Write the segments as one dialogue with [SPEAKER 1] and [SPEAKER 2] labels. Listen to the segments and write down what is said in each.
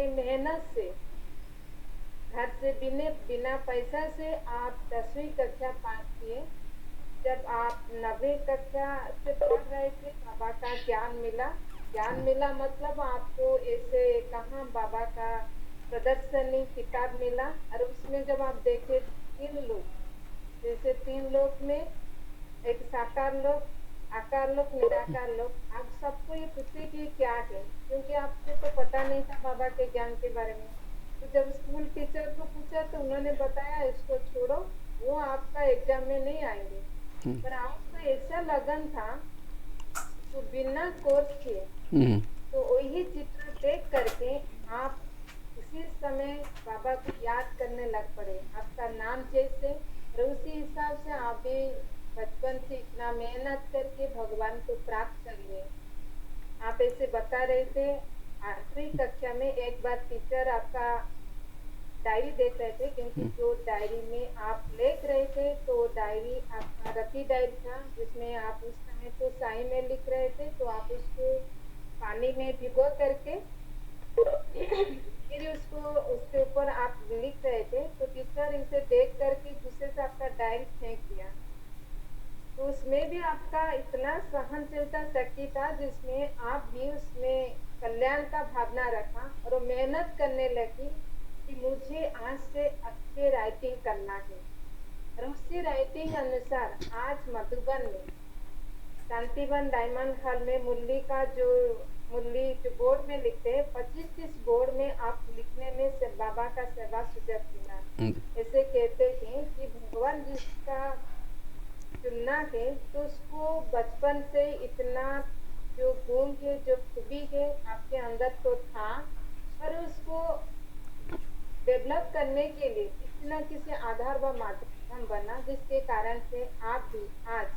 [SPEAKER 1] अपने मेहनत से घर से बिना पैसा से आप 10वीं कक्षा पास किए। जब आप 9वीं कक्षा से पढ़ रहे थे बाबा का ज्ञान मिला मतलब आपको ऐसे कहाँ बाबा का प्रदर्शनी किताब मिला। और उसमें जब आप देखे 3 लोग, जैसे 3 लोग में एक साकार लोक, आकार लोक, निराकार लोक, आप सबको ये पूछे कि क्या है, क्योंकि आपको तो पता नहीं था बाबा के ज्ञान के बारे में। तो जब स्कूल टीचर को पूछा तो उन्होंने बताया इसको छोड़ो, वो आपका एग्जाम में नहीं आएंगे। पर आपका ऐसा लगन था तो बिना कोर्स किए तो वही चित्र देख करके आप उसी समय बाबा को याद करने लग पड़े, आपका नाम जैसे। और उसी हिसाब से आप भी बचपन से इतना मेहनत करके भगवान को प्राप्त कर लिए। आप ऐसे बता रहे थे 8वीं कक्षा में एक बार टीचर आपका डायरी देख रहे थे, क्योंकि जो डायरी में आप लिख रहे थे तो डायरी आपका रफी डायरी था, जिसमें आप उस समय तो स्याही में लिख रहे थे, तो आप उसको पानी में भिगो करके फिर उसको उसके ऊपर आप लिख रहे थे। तो टीचर इसे देख करके गुस्से से आपका डायरी फेंक दिया। तो उसमें भी आपका इतना सहनशीलता शक्ति था, जिसमें आप भी उसमें कल्याण का भावना रखा और वो मेहनत करने लगी कि मुझे आज से अच्छे राइटिंग करना है। और उसी राइटिंग अनुसार आज मधुबन में शांतिवन डायमंड हॉल में मुरली जो बोर्ड में लिखते हैं 25-30 बोर्ड में आप लिखने में से बाबा का सेवा सुजग चुना। ऐसे कहते हैं कि भगवान जिसका चुनना है तो उसको बचपन से इतना जो गुण है, जो खूबी है आपके अंदर तो था, पर उसको डेवलप करने के लिए किसी न किसी आधार व माध्यम बना, जिसके कारण से आप भी आज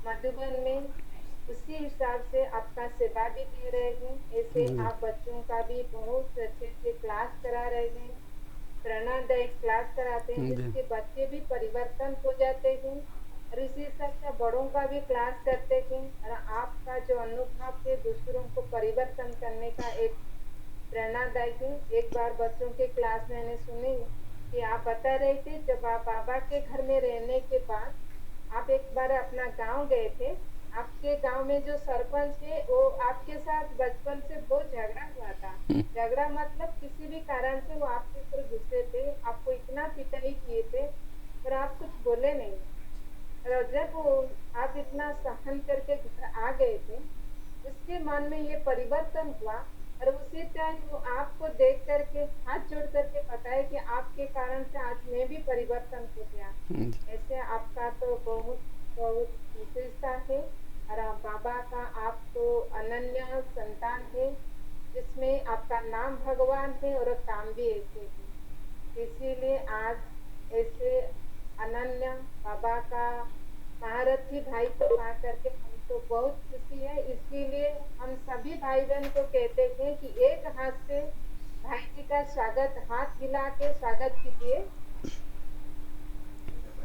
[SPEAKER 1] मधुबन में उसी हिसाब से आपका सेवा भी दे रहे हैं। ऐसे आप बच्चों का भी बहुत अच्छे से क्लास करा रहे हैं, प्रेरणादायी क्लास कराते हैं, जिसके बच्चे भी परिवर्तन हो जाते हैं। और इसी हिसाब से बड़ों का भी क्लास करते हैं। और आपका जो अनुभव है दूसरों को परिवर्तन करने का एक प्रेरणादायी है। एक बार बच्चों के क्लास में मैंने सुनी कि आप बता रहे थे जब आप बाबा के घर में रहने के बाद आप एक बार अपना गांव गए थे। आपके गांव में जो सरपंच है वो आपके साथ बचपन से बहुत झगड़ा हुआ था। झगड़ा मतलब किसी भी कारण से वो आपके ऊपर गुस्से थे, आपको इतना पिटाई किए थे, पर आप कुछ बोले नहीं। और जब आप इतना सहन करके घर आ गए थे, उसके मन में ये परिवर्तन हुआ। और उसी टाइम वो आपको देख करके हाथ जोड़ करके बताए कि आपके कारण से आज मैं भी परिवर्तन हो गया। ऐसे आपका तो बहुत बहुत विशेषता है। और बाबा का आप तो अनन्य संतान है, जिसमें आपका नाम भगवान है और काम भी ऐसे है। इसीलिए आज ऐसे अनन्य बाबा का महारथी भाई को पा करके हम तो बहुत खुशी है। इसीलिए हम सभी भाई बहन को कहते हैं कि एक हाथ से भाई जी का स्वागत, हाथ हिला के स्वागत कीजिए।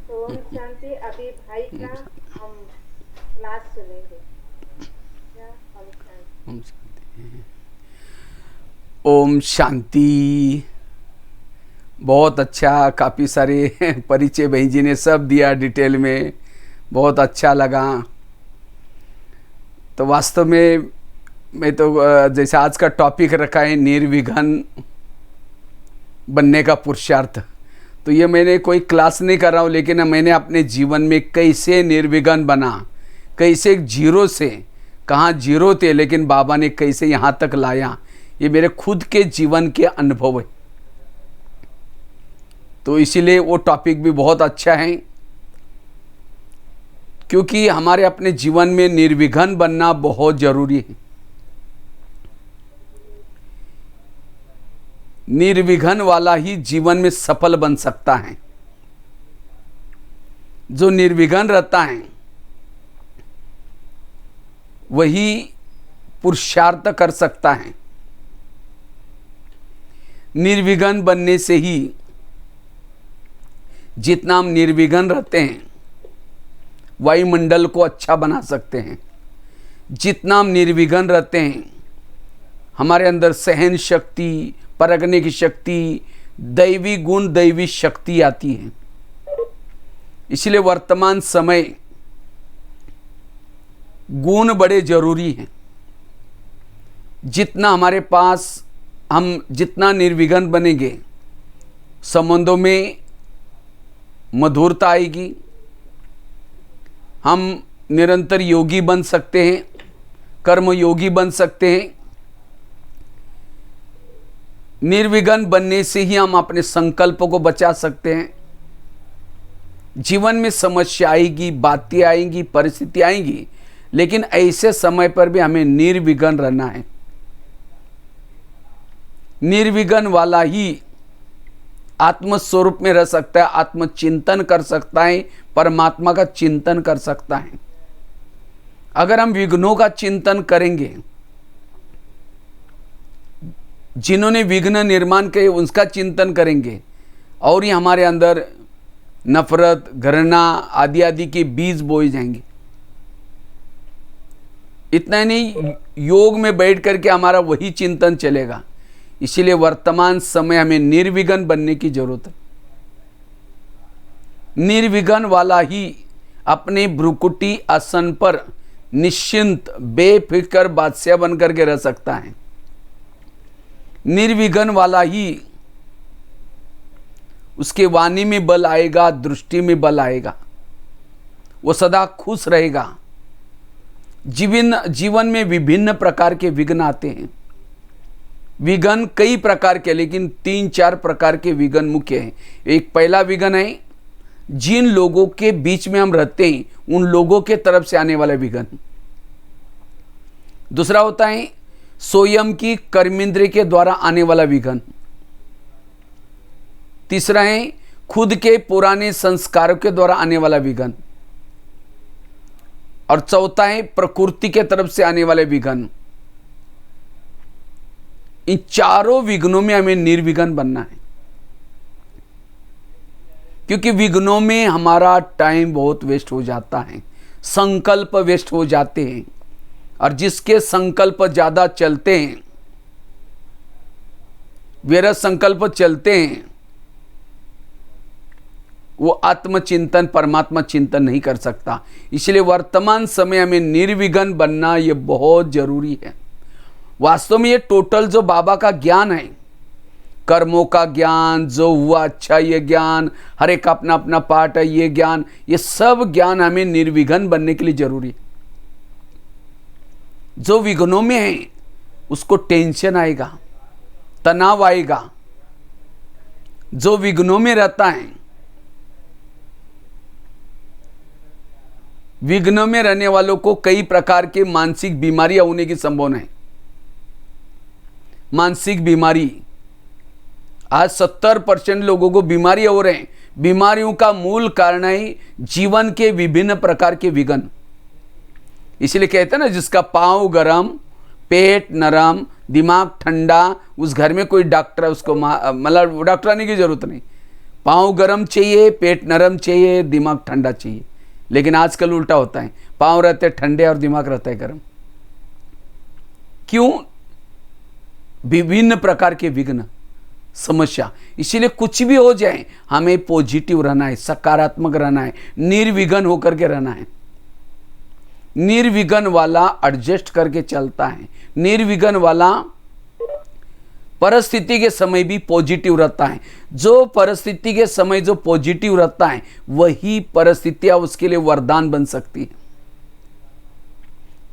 [SPEAKER 1] तो ओम शांति। अभी भाई का हम क्लास सुनेंगे।
[SPEAKER 2] ओम शांति। बहुत अच्छा, काफ़ी सारे परिचय भाई जी ने सब दिया डिटेल में, बहुत अच्छा लगा। तो वास्तव में मैं तो जैसे आज का टॉपिक रखा है निर्विघ्न बनने का पुरुषार्थ, तो ये मैंने कोई क्लास नहीं कर रहा हूँ, लेकिन मैंने अपने जीवन में कैसे निर्विघ्न बना, कैसे जीरो से कहाँ जीरो थे लेकिन बाबा ने कैसे यहाँ तक लाया, ये मेरे खुद के जीवन के अनुभव है। तो इसीलिए वो टॉपिक भी बहुत अच्छा है, क्योंकि हमारे अपने जीवन में निर्विघ्न बनना बहुत जरूरी है। निर्विघ्न वाला ही जीवन में सफल बन सकता है। जो निर्विघ्न रहता है वही पुरुषार्थ कर सकता है। निर्विघ्न बनने से ही, जितना हम निर्विघ्न रहते हैं वायुमंडल को अच्छा बना सकते हैं। जितना हम निर्विघ्न रहते हैं हमारे अंदर सहन शक्ति, परखने की शक्ति, दैवी गुण, दैवी शक्ति आती है। इसलिए वर्तमान समय गुण बड़े जरूरी हैं। जितना हमारे पास हम जितना निर्विघ्न बनेंगे, संबंधों में मधुरता आएगी, हम निरंतर योगी बन सकते हैं, कर्म योगी बन सकते हैं। निर्विघ्न बनने से ही हम अपने संकल्पों को बचा सकते हैं। जीवन में समस्या आएगी, बातें आएंगी, परिस्थिति आएंगी, लेकिन ऐसे समय पर भी हमें निर्विघ्न रहना है। निर्विघ्न वाला ही आत्म स्वरूप में रह सकता है, आत्मचिंतन कर सकता है, परमात्मा का चिंतन कर सकता है। अगर हम विघ्नों का चिंतन करेंगे, जिन्होंने विघ्न निर्माण किए उसका चिंतन करेंगे, और ये हमारे अंदर नफरत, घृणा आदि आदि के बीज बोए जाएंगे। इतना नहीं, योग में बैठ करके हमारा वही चिंतन चलेगा। इसीलिए वर्तमान समय हमें निर्विघ्न बनने की जरूरत है। निर्विघ्न वाला ही अपने भ्रुकुटी आसन पर निश्चिंत बेफिक्र बादशाह बनकर के रह सकता है। निर्विघ्न वाला ही उसके वाणी में बल आएगा, दृष्टि में बल आएगा, वो सदा खुश रहेगा। जीवन में विभिन्न प्रकार के विघ्न आते हैं। विघ्न कई प्रकार के, लेकिन 3-4 प्रकार के विघ्न मुख्य हैं। एक पहला विघ्न है, जिन लोगों के बीच में हम रहते हैं उन लोगों के तरफ से आने वाला विघ्न। दूसरा होता है स्वयं की कर्मेंद्रिय के द्वारा आने वाला विघ्न। तीसरा है खुद के पुराने संस्कारों के द्वारा आने वाला विघ्न। और चौथा है प्रकृति के तरफ से आने वाले विघ्न। इन चारों विघ्नों में हमें निर्विघ्न बनना है, क्योंकि विघ्नों में हमारा टाइम बहुत वेस्ट हो जाता है, संकल्प वेस्ट हो जाते हैं, और जिसके संकल्प ज्यादा चलते हैं, व्यर्थ संकल्प चलते हैं, वो आत्मचिंतन, परमात्मा चिंतन नहीं कर सकता। इसलिए वर्तमान समय में निर्विघ्न बनना ये बहुत जरूरी है। वास्तव में ये टोटल जो बाबा का ज्ञान है, कर्मों का ज्ञान, जो हुआ अच्छा ये ज्ञान, हर एक अपना अपना पार्ट है ये ज्ञान, ये सब ज्ञान हमें निर्विघ्न बनने के लिए जरूरी है। जो विघ्नों में है उसको टेंशन आएगा, तनाव आएगा। जो विघ्नों में रहता है, विघ्नों में रहने वालों को कई प्रकार के मानसिक बीमारियां होने की संभावना है। मानसिक बीमारी, आज 70% लोगों को बीमारियां हो रहे हैं। बीमारियों का मूल कारण है जीवन के विभिन्न प्रकार के विघ्न। इसलिए कहते हैं ना, जिसका पांव गरम, पेट नरम, दिमाग ठंडा, उस घर में कोई डॉक्टर है उसको मतलब डॉक्टर आने की जरूरत नहीं। पांव गरम चाहिए, पेट नरम चाहिए, दिमाग ठंडा चाहिए। लेकिन आजकल उल्टा होता है, पांव रहते ठंडे और दिमाग रहता है गर्म। क्यों? विभिन्न प्रकार के विघ्न, समस्या। इसीलिए कुछ भी हो जाए हमें पॉजिटिव रहना है, सकारात्मक रहना है, निर्विघ्न होकर के रहना है। निर्विघ्न वाला एडजस्ट करके चलता है। निर्विघ्न वाला परिस्थिति के समय भी पॉजिटिव रहता है। जो परिस्थिति के समय जो पॉजिटिव रहता है, वही परिस्थितियां उसके लिए वरदान बन सकती है।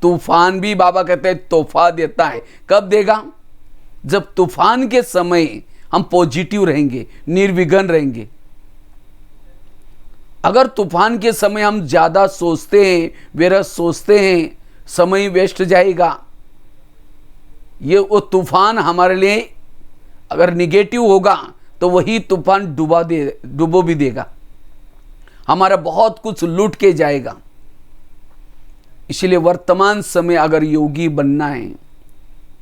[SPEAKER 2] तूफान भी बाबा कहते हैं तोहफा देता है। कब देगा? जब तूफान के समय हम पॉजिटिव रहेंगे, निर्विघ्न रहेंगे। अगर तूफान के समय हम ज्यादा सोचते हैं, व्यर्थ सोचते हैं, समय वेस्ट जाएगा। ये वो तूफान हमारे लिए अगर निगेटिव होगा तो वही तूफान डुबो भी देगा, हमारा बहुत कुछ लूट के जाएगा। इसलिए वर्तमान समय अगर योगी बनना है,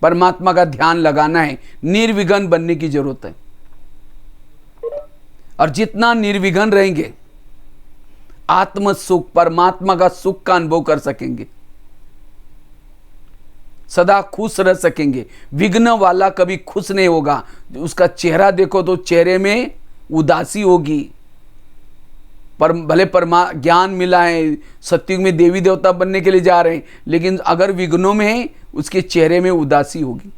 [SPEAKER 2] परमात्मा का ध्यान लगाना है, निर्विघ्न बनने की जरूरत है। और जितना निर्विघ्न रहेंगे, आत्म सुख, परमात्मा का सुख का अनुभव कर सकेंगे। सदा खुश रह सकेंगे। विघ्न वाला कभी खुश नहीं होगा। उसका चेहरा देखो तो चेहरे में उदासी होगी। पर भले ज्ञान मिला है, सत्युग में देवी देवता बनने के लिए जा रहे हैं, लेकिन अगर विघ्नों में है उसके चेहरे में उदासी होगी।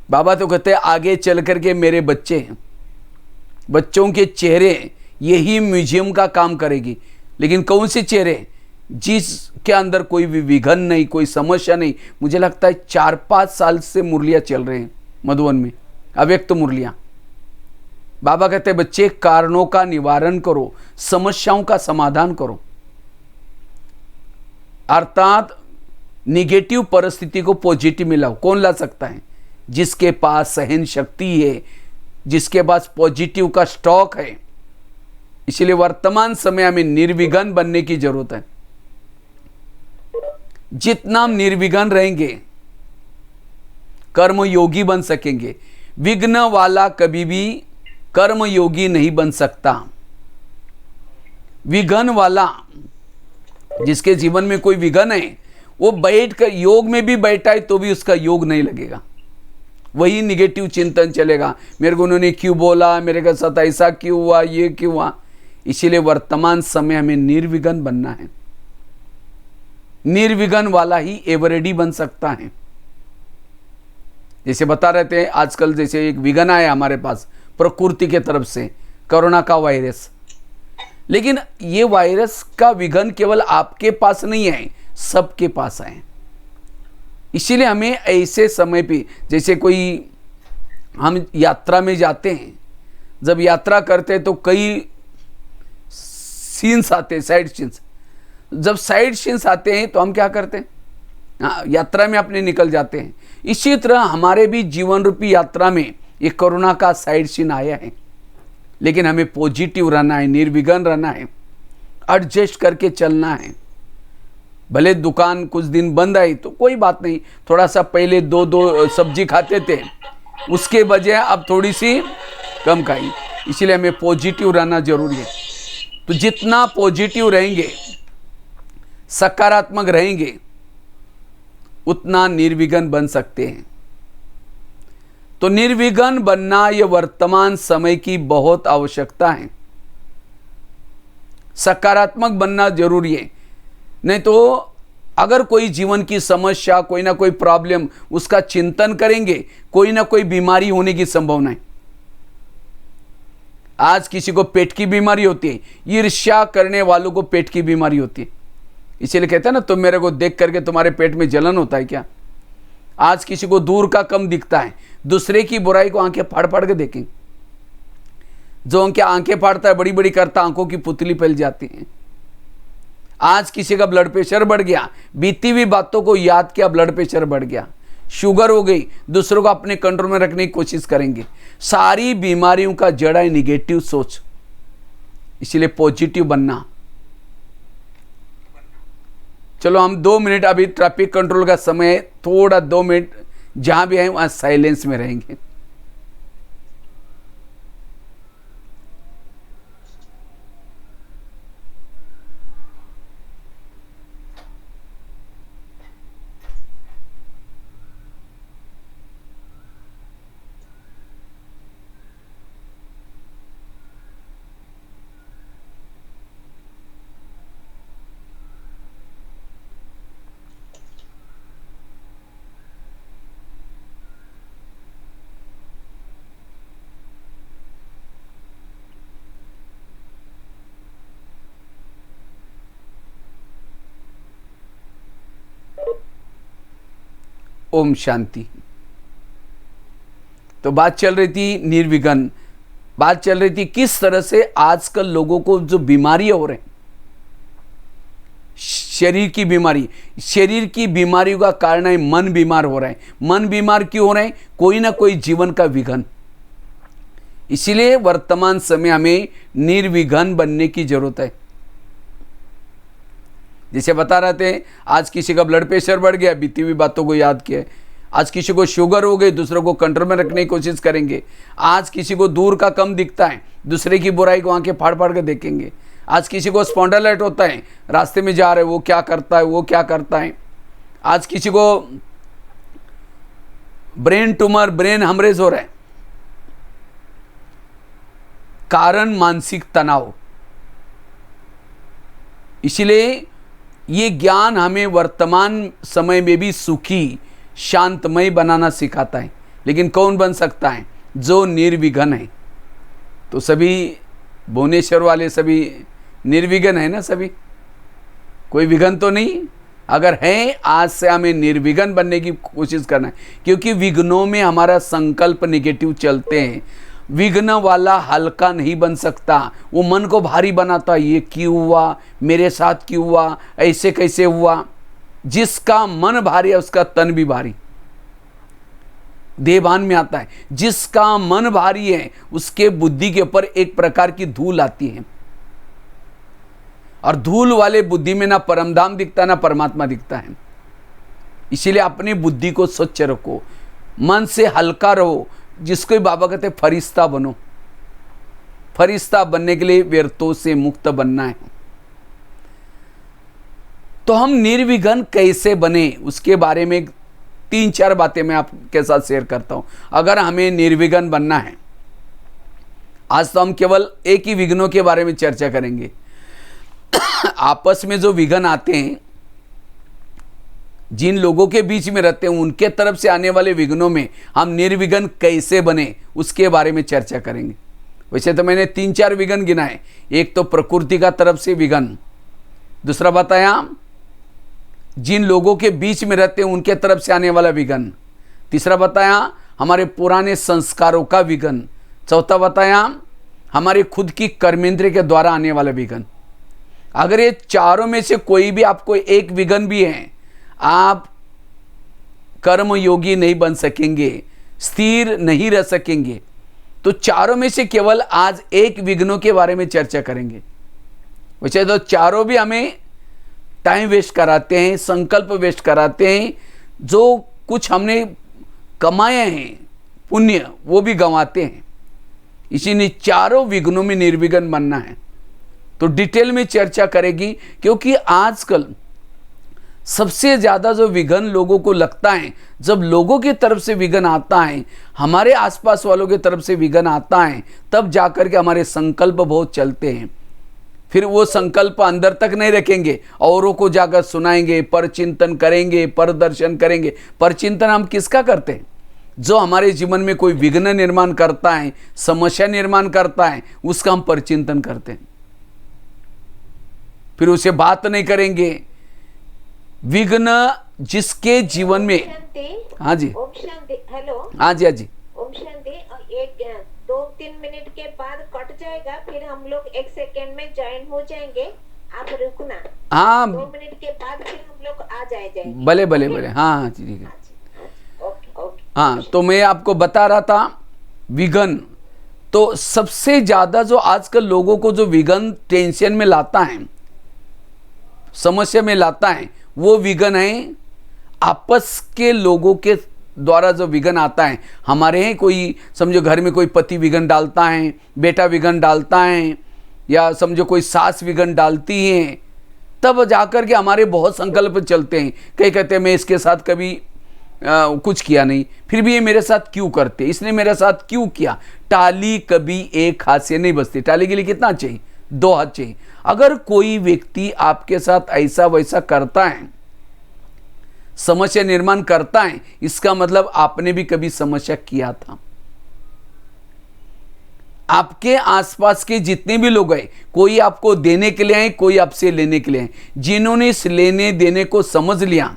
[SPEAKER 2] बाबा तो कहते हैं आगे चल करके मेरे बच्चों के चेहरे यही म्यूजियम का काम करेगी। लेकिन कौन से चेहरे? जिसके अंदर कोई भी विघन नहीं, कोई समस्या नहीं। मुझे लगता है 4-5 साल से मुरलियां चल रहे हैं मधुबन में, अव्यक्त मुरलियां। बाबा कहते हैं बच्चे कारणों का निवारण करो, समस्याओं का समाधान करो। अर्थात निगेटिव परिस्थिति को पॉजिटिव में लाओ। कौन ला सकता है? जिसके पास सहन शक्ति है, जिसके पास पॉजिटिव का स्टॉक है। इसलिए वर्तमान समय में निर्विघ्न बनने की जरूरत है। जितना हम निर्विघ्न रहेंगे कर्मयोगी बन सकेंगे। विघ्न वाला कभी भी कर्मयोगी नहीं बन सकता। विघ्न वाला, जिसके जीवन में कोई विघ्न है, वो बैठ कर योग में भी बैठा है तो भी उसका योग नहीं लगेगा। वही निगेटिव चिंतन चलेगा। मेरे को उन्होंने क्यों बोला, मेरे के साथ ऐसा क्यों हुआ, ये क्यों हुआ। इसीलिए वर्तमान समय हमें निर्विघ्न बनना है। निर्विघ्न वाला ही एवरेडी बन सकता है। जैसे बता रहे थे आजकल, जैसे एक विघ्न आया हमारे पास प्रकृति के तरफ से, कोरोना का वायरस। लेकिन ये वायरस का विघ्न केवल आपके पास नहीं है, सबके पास है। इसीलिए हमें ऐसे समय पे, जैसे कोई हम यात्रा में जाते हैं, जब यात्रा करते हैं तो कई सीन्स आते हैं, साइड सीन्स। जब साइड सीन्स आते हैं तो हम क्या करते हैं? यात्रा में अपने निकल जाते हैं। इसी तरह हमारे भी जीवन रूपी यात्रा में ये कोरोना का साइड सीन आया है। लेकिन हमें पॉजिटिव रहना है, निर्विघ्न रहना है, एडजस्ट करके चलना है। भले दुकान कुछ दिन बंद आई तो कोई बात नहीं, थोड़ा सा पहले 2 सब्जी खाते थे, उसके बजाय अब थोड़ी सी कम खाई। इसलिए हमें पॉजिटिव रहना जरूरी है। तो जितना पॉजिटिव रहेंगे, सकारात्मक रहेंगे, उतना निर्विघ्न बन सकते हैं। तो निर्विघ्न बनना यह वर्तमान समय की बहुत आवश्यकता है। सकारात्मक बनना जरूरी है। नहीं तो अगर कोई जीवन की समस्या, कोई ना कोई प्रॉब्लम, उसका चिंतन करेंगे, कोई ना कोई बीमारी होने की संभावना है। आज किसी को पेट की बीमारी होती है, ईर्ष्या करने वालों को पेट की बीमारी होती है। इसीलिए कहते हैं ना, तुम मेरे को देख करके तुम्हारे पेट में जलन होता है क्या। आज किसी को दूर का कम दिखता है, दूसरे की बुराई को आंखें फाड़ फाड़ के देखें। जो उनके आंखें फाड़ता है, बड़ी बड़ी करता, आंखों की पुतली फैल जाती है। आज किसी का ब्लड प्रेशर बढ़ गया, बीती हुई बातों को याद किया, ब्लड प्रेशर बढ़ गया। शुगर हो गई, दूसरों को अपने कंट्रोल में रखने की कोशिश करेंगे। सारी बीमारियों का जड़ है निगेटिव सोच। इसलिए पॉजिटिव बनना। चलो हम 2 मिनट, अभी ट्रैफिक कंट्रोल का समय है, थोड़ा 2 मिनट जहां भी हैं वहां साइलेंस में रहेंगे। ओम शांति। तो बात चल रही थी निर्विघ्न, बात चल रही थी किस तरह से आजकल लोगों को जो बीमारी हो रहे हैं, शरीर की बीमारी, शरीर की बीमारियों का कारण है मन बीमार हो रहा है। मन बीमार क्यों हो रहे हैं? कोई ना कोई जीवन का विघ्न। इसीलिए वर्तमान समय हमें निर्विघ्न बनने की जरूरत है। जैसे बता रहे थे, आज किसी का ब्लड प्रेशर बढ़ गया, बीती हुई बातों को याद किया। आज किसी को शुगर हो गई, दूसरों को कंट्रोल में रखने की कोशिश करेंगे। आज किसी को दूर का कम दिखता है, दूसरे की बुराई को आंखें फाड़ फाड़ के देखेंगे। आज किसी को स्पॉन्डिलाइट होता है, रास्ते में जा रहे, वो क्या करता है, वो क्या करता है। आज किसी को ब्रेन ट्यूमर, ब्रेन हेमरेज हो रहा है, कारण मानसिक तनाव। इसलिए ये ज्ञान हमें वर्तमान समय में भी सुखी, शांतमय बनाना सिखाता है। लेकिन कौन बन सकता है? जो निर्विघ्न है। तो सभी भुवनेश्वर वाले सभी निर्विघ्न है ना? सभी, कोई विघ्न तो नहीं? अगर है, आज से हमें निर्विघ्न बनने की कोशिश करना है, क्योंकि विघ्नों में हमारा संकल्प नेगेटिव चलते हैं। विघ्न वाला हल्का नहीं बन सकता, वो मन को भारी बनाता है। ये क्यों हुआ, मेरे साथ क्यों हुआ, ऐसे कैसे हुआ। जिसका मन भारी है उसका तन भी भारी, देहभान में आता है। जिसका मन भारी है उसके बुद्धि के ऊपर एक प्रकार की धूल आती है, और धूल वाले बुद्धि में ना परमधाम दिखता ना परमात्मा दिखता है। इसीलिए अपनी बुद्धि को स्वच्छ रखो, मन से हल्का रहो। जिसको बाबा कहते हैं फरिश्ता बनो। फरिश्ता बनने के लिए व्यर्थों से मुक्त बनना है। तो हम निर्विघ्न कैसे बने, उसके बारे में 3-4 बातें मैं आपके साथ शेयर करता हूं। अगर हमें निर्विघ्न बनना है, आज तो हम केवल एक ही विघ्नों के बारे में चर्चा करेंगे। आपस में जो विघ्न आते हैं, जिन लोगों के बीच में रहते हैं, उनके तरफ से आने वाले विघ्नों में हम निर्विघ्न कैसे बने, उसके बारे में चर्चा करेंगे। वैसे तो मैंने 3-4 विघ्न गिनाए। एक तो प्रकृति का तरफ से विघ्न, दूसरा बताया जिन लोगों के बीच में रहते हैं उनके तरफ से आने वाला विघ्न, तीसरा बताया हमारे पुराने संस्कारों का विघ्न, चौथा बताया हमारे खुद की कर्मेंद्रिय के द्वारा आने वाला विघ्न। अगर ये चारों में से कोई भी आपको एक विघ्न भी है, आप कर्म योगी नहीं बन सकेंगे, स्थिर नहीं रह सकेंगे। तो चारों में से केवल आज एक विघ्नों के बारे में चर्चा करेंगे। वैसे तो चारों भी हमें टाइम वेस्ट कराते हैं, संकल्प वेस्ट कराते हैं। जो कुछ हमने कमाए हैं पुण्य, वो भी गंवाते हैं। इसीलिए चारों विघ्नों में निर्विघ्न बनना है। तो डिटेल में चर्चा करेगी, क्योंकि आजकल सबसे ज़्यादा जो विघ्न लोगों को लगता है, जब लोगों की तरफ से विघ्न आता है, हमारे आसपास वालों की तरफ से विघ्न आता है, तब जाकर के हमारे संकल्प बहुत चलते हैं। फिर वो संकल्प अंदर तक नहीं रखेंगे, औरों को जाकर सुनाएंगे, पर चिंतन करेंगे, पर दर्शन करेंगे। पर चिंतन हम किसका करते हैं? जो हमारे जीवन में कोई विघ्न निर्माण करता है, समस्या निर्माण करता है, उसका हम पर चिंतन करते हैं। फिर उसे बात नहीं करेंगे। विघ्न जिसके जीवन में, हाँ जी,
[SPEAKER 3] ओम शांति। हेलो,
[SPEAKER 2] हाँ जी, हाँ जी,
[SPEAKER 3] ओम शांति। 1-2-3 मिनट के बाद कट जाएगा, फिर हम लोग 1 सेकेंड में ज्वाइन हो जाएंगे। आप रुकना।
[SPEAKER 2] हाँ
[SPEAKER 3] 2 मिनट के बाद फिर हम लोग आ जाएंगे।
[SPEAKER 2] भले भले भले, हाँ हाँ जी, ठीक है।
[SPEAKER 3] Okay okay.
[SPEAKER 2] हाँ, तो मैं आपको बता रहा था विघ्न। तो सबसे ज़्यादा जो आजकल लोगों को जो विघ्न टेंशन में लाता है, समस्या में लाता है, वो विघ्न है आपस के लोगों के द्वारा जो विघ्न आता है। हमारे हैं कोई, समझो घर में कोई पति विघ्न डालता है, बेटा विघ्न डालता है, या समझो कोई सास विघ्न डालती है, तब जाकर के हमारे बहुत संकल्प चलते हैं। कई कहते हैं मैं इसके साथ कभी कुछ किया नहीं, फिर भी ये मेरे साथ क्यों करते, इसने मेरे साथ क्यों किया। टाली कभी एक हाथ से नहीं बजती, टाली के लिए कितना चाहिए? 2 हाथ चाहिए। अगर कोई व्यक्ति आपके साथ ऐसा वैसा करता है, समस्या निर्माण करता है, इसका मतलब आपने भी कभी समस्या किया था। आपके आसपास के जितने भी लोग हैं, कोई आपको देने के लिए आए, कोई आपसे लेने के लिए आए। जिन्होंने इस लेने देने को समझ लिया,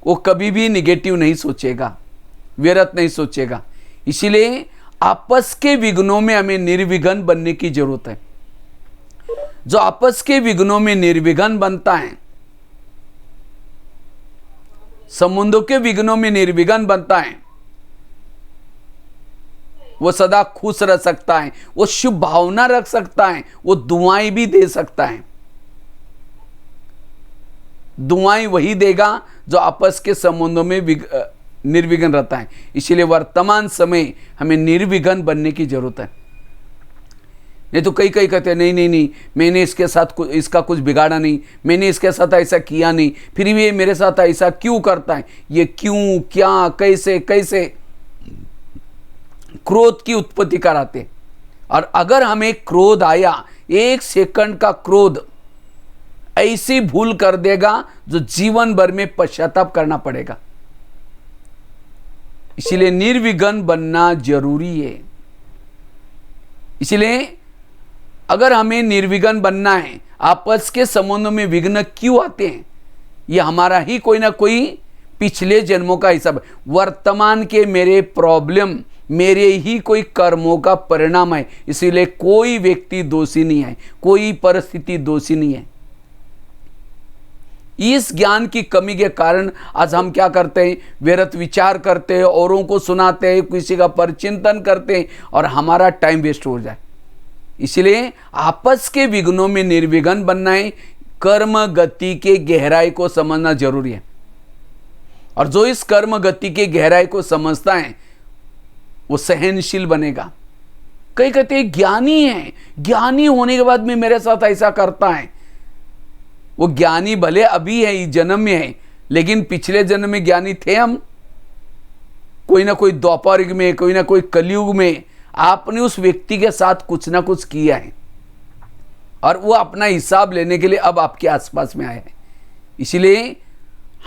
[SPEAKER 2] वो कभी भी निगेटिव नहीं सोचेगा, व्यर्थ नहीं सोचेगा। इसीलिए आपस के विघ्नों में हमें निर्विघ्न बनने की जरूरत है। जो आपस के विघ्नों में निर्विघ्न बनता है, संबंधों के विघ्नों में निर्विघ्न बनता है, वो सदा खुश रह सकता है, वो शुभ भावना रख सकता है, वो दुआएं भी दे सकता है। दुआएं वही देगा जो आपस के संबंधों में निर्विघ्न रहता है। इसीलिए वर्तमान समय हमें निर्विघ्न बनने की जरूरत है। नहीं तो कई कई कहते हैं नहीं नहीं नहीं, मैंने इसके साथ इसका कुछ बिगाड़ा नहीं, मैंने इसके साथ ऐसा किया नहीं, फिर भी ये मेरे साथ ऐसा क्यों करता है। ये क्यों, क्या, कैसे कैसे क्रोध की उत्पत्ति कराते। और अगर हमें क्रोध आया, 1 सेकंड का क्रोध ऐसी भूल कर देगा जो जीवन भर में पश्चाताप करना पड़ेगा। इसलिए निर्विघ्न बनना जरूरी है। इसलिए अगर हमें निर्विघ्न बनना है, आपस के संबंधों में विघ्न क्यों आते हैं, ये हमारा ही कोई ना कोई पिछले जन्मों का हिसाब है। वर्तमान के मेरे प्रॉब्लम मेरे ही कोई कर्मों का परिणाम है। इसीलिए कोई व्यक्ति दोषी नहीं है, कोई परिस्थिति दोषी नहीं है। इस ज्ञान की कमी के कारण आज हम क्या करते हैं, व्यर्थ विचार करते हैं, औरों को सुनाते हैं, किसी का परचिंतन करते हैं और हमारा टाइम वेस्ट हो जाए। इसलिए आपस के विघ्नों में निर्विघ्न बनना है। कर्म गति के गहराई को समझना जरूरी है। और जो इस कर्म गति के गहराई को समझता है वो सहनशील बनेगा। कई कहते हैं ज्ञानी है, ज्ञानी होने के बाद में मेरे साथ ऐसा करता है। वो ज्ञानी भले अभी है, इस जन्म में है, लेकिन पिछले जन्म में ज्ञानी थे हम। कोई ना कोई द्वापर युग में, कोई ना कोई कलयुग में आपने उस व्यक्ति के साथ कुछ ना कुछ किया है और वो अपना हिसाब लेने के लिए अब आपके आसपास में आए हैं। इसलिए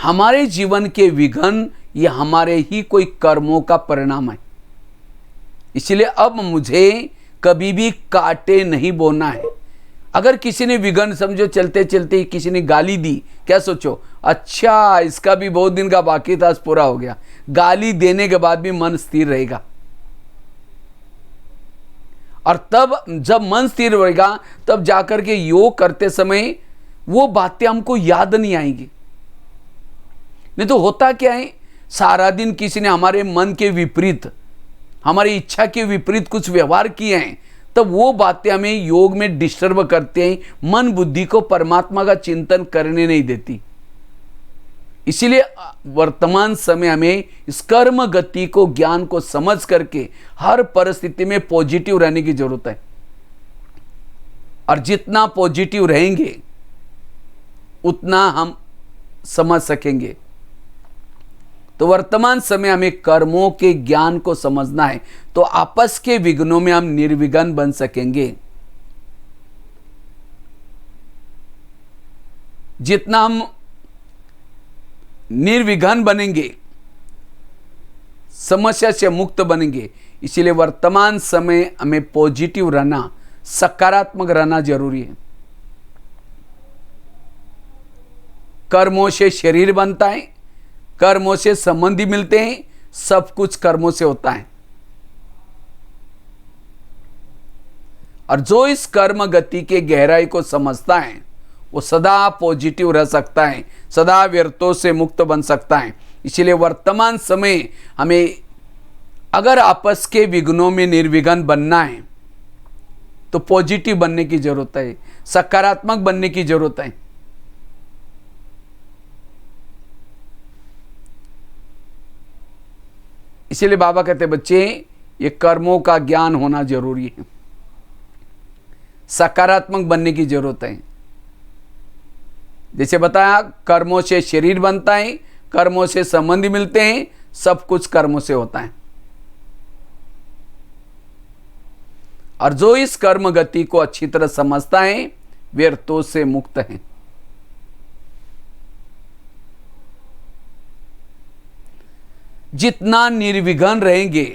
[SPEAKER 2] हमारे जीवन के विघ्न ये हमारे ही कोई कर्मों का परिणाम है। इसलिए अब मुझे कभी भी काटे नहीं बोना है। अगर किसी ने विघ्न समझो, चलते चलते किसी ने गाली दी, क्या सोचो, अच्छा इसका भी बहुत दिन का बाकी था, पूरा हो गया। गाली देने के बाद भी मन स्थिर रहेगा। और तब जब मन स्थिर रहेगा तब जाकर के योग करते समय वो बातें हमको याद नहीं आएंगी। नहीं तो होता क्या है, सारा दिन किसी ने हमारे मन के विपरीत, हमारी इच्छा के विपरीत कुछ व्यवहार किए हैं, तब वो बातें हमें योग में डिस्टर्ब करते हैं, मन बुद्धि को परमात्मा का चिंतन करने नहीं देती। इसीलिए वर्तमान समय हमें इस कर्म गति को, ज्ञान को समझ करके हर परिस्थिति में पॉजिटिव रहने की जरूरत है। और जितना पॉजिटिव रहेंगे उतना हम समझ सकेंगे। तो वर्तमान समय हमें कर्मों के ज्ञान को समझना है, तो आपस के विघ्नों में हम निर्विघ्न बन सकेंगे। जितना हम निर्विघ्न बनेंगे, समस्या से मुक्त बनेंगे। इसीलिए वर्तमान समय हमें पॉजिटिव रहना, सकारात्मक रहना जरूरी है। कर्मों से शरीर बनता है, कर्मों से संबंधी मिलते हैं, सब कुछ कर्मों से होता है। और जो इस कर्म गति के गहराई को समझता है वो सदा पॉजिटिव रह सकता है, सदा व्यर्थों से मुक्त बन सकता है। इसलिए वर्तमान समय हमें अगर आपस के विघ्नों में निर्विघ्न बनना है तो पॉजिटिव बनने की जरूरत है, सकारात्मक बनने की जरूरत है। इसीलिए बाबा कहते बच्चे ये कर्मों का ज्ञान होना जरूरी है, सकारात्मक बनने की जरूरत है। जैसे बताया, कर्मों से शरीर बनता है, कर्मों से संबंधी मिलते हैं, सब कुछ कर्मों से होता है। और जो इस कर्म गति को अच्छी तरह समझता है व्यर्थों से मुक्त है। जितना निर्विघ्न रहेंगे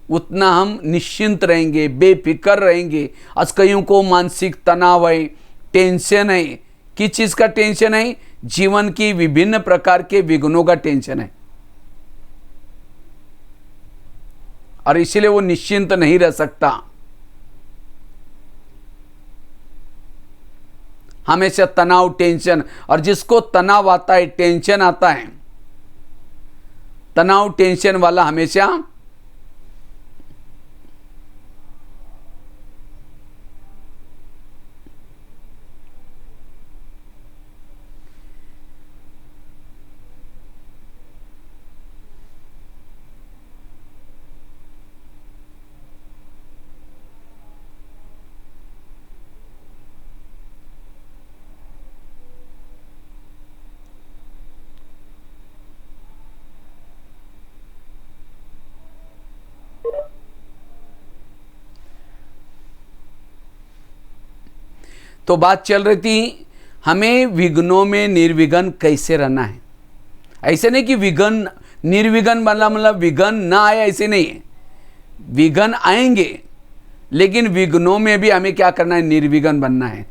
[SPEAKER 2] उतना हम निश्चिंत रहेंगे, बेफिक्र रहेंगे। आज कईयों को मानसिक तनाव है, टेंशन है। किस चीज का टेंशन है? जीवन की विभिन्न प्रकार के विघ्नों का टेंशन है। और इसलिए वो निश्चिंत नहीं रह सकता, हमेशा तनाव, टेंशन। और जिसको तनाव आता है, टेंशन आता है, तनाव टेंशन वाला हमेशा तो बात चल रही थी हमें विघ्नों में निर्विघ्न कैसे रहना है। ऐसे नहीं कि विघ्न निर्विघ्न मतलब विघ्न ना आए, ऐसे नहीं है। विघ्न आएंगे लेकिन विघ्नों में भी हमें क्या करना है, निर्विघ्न बनना है।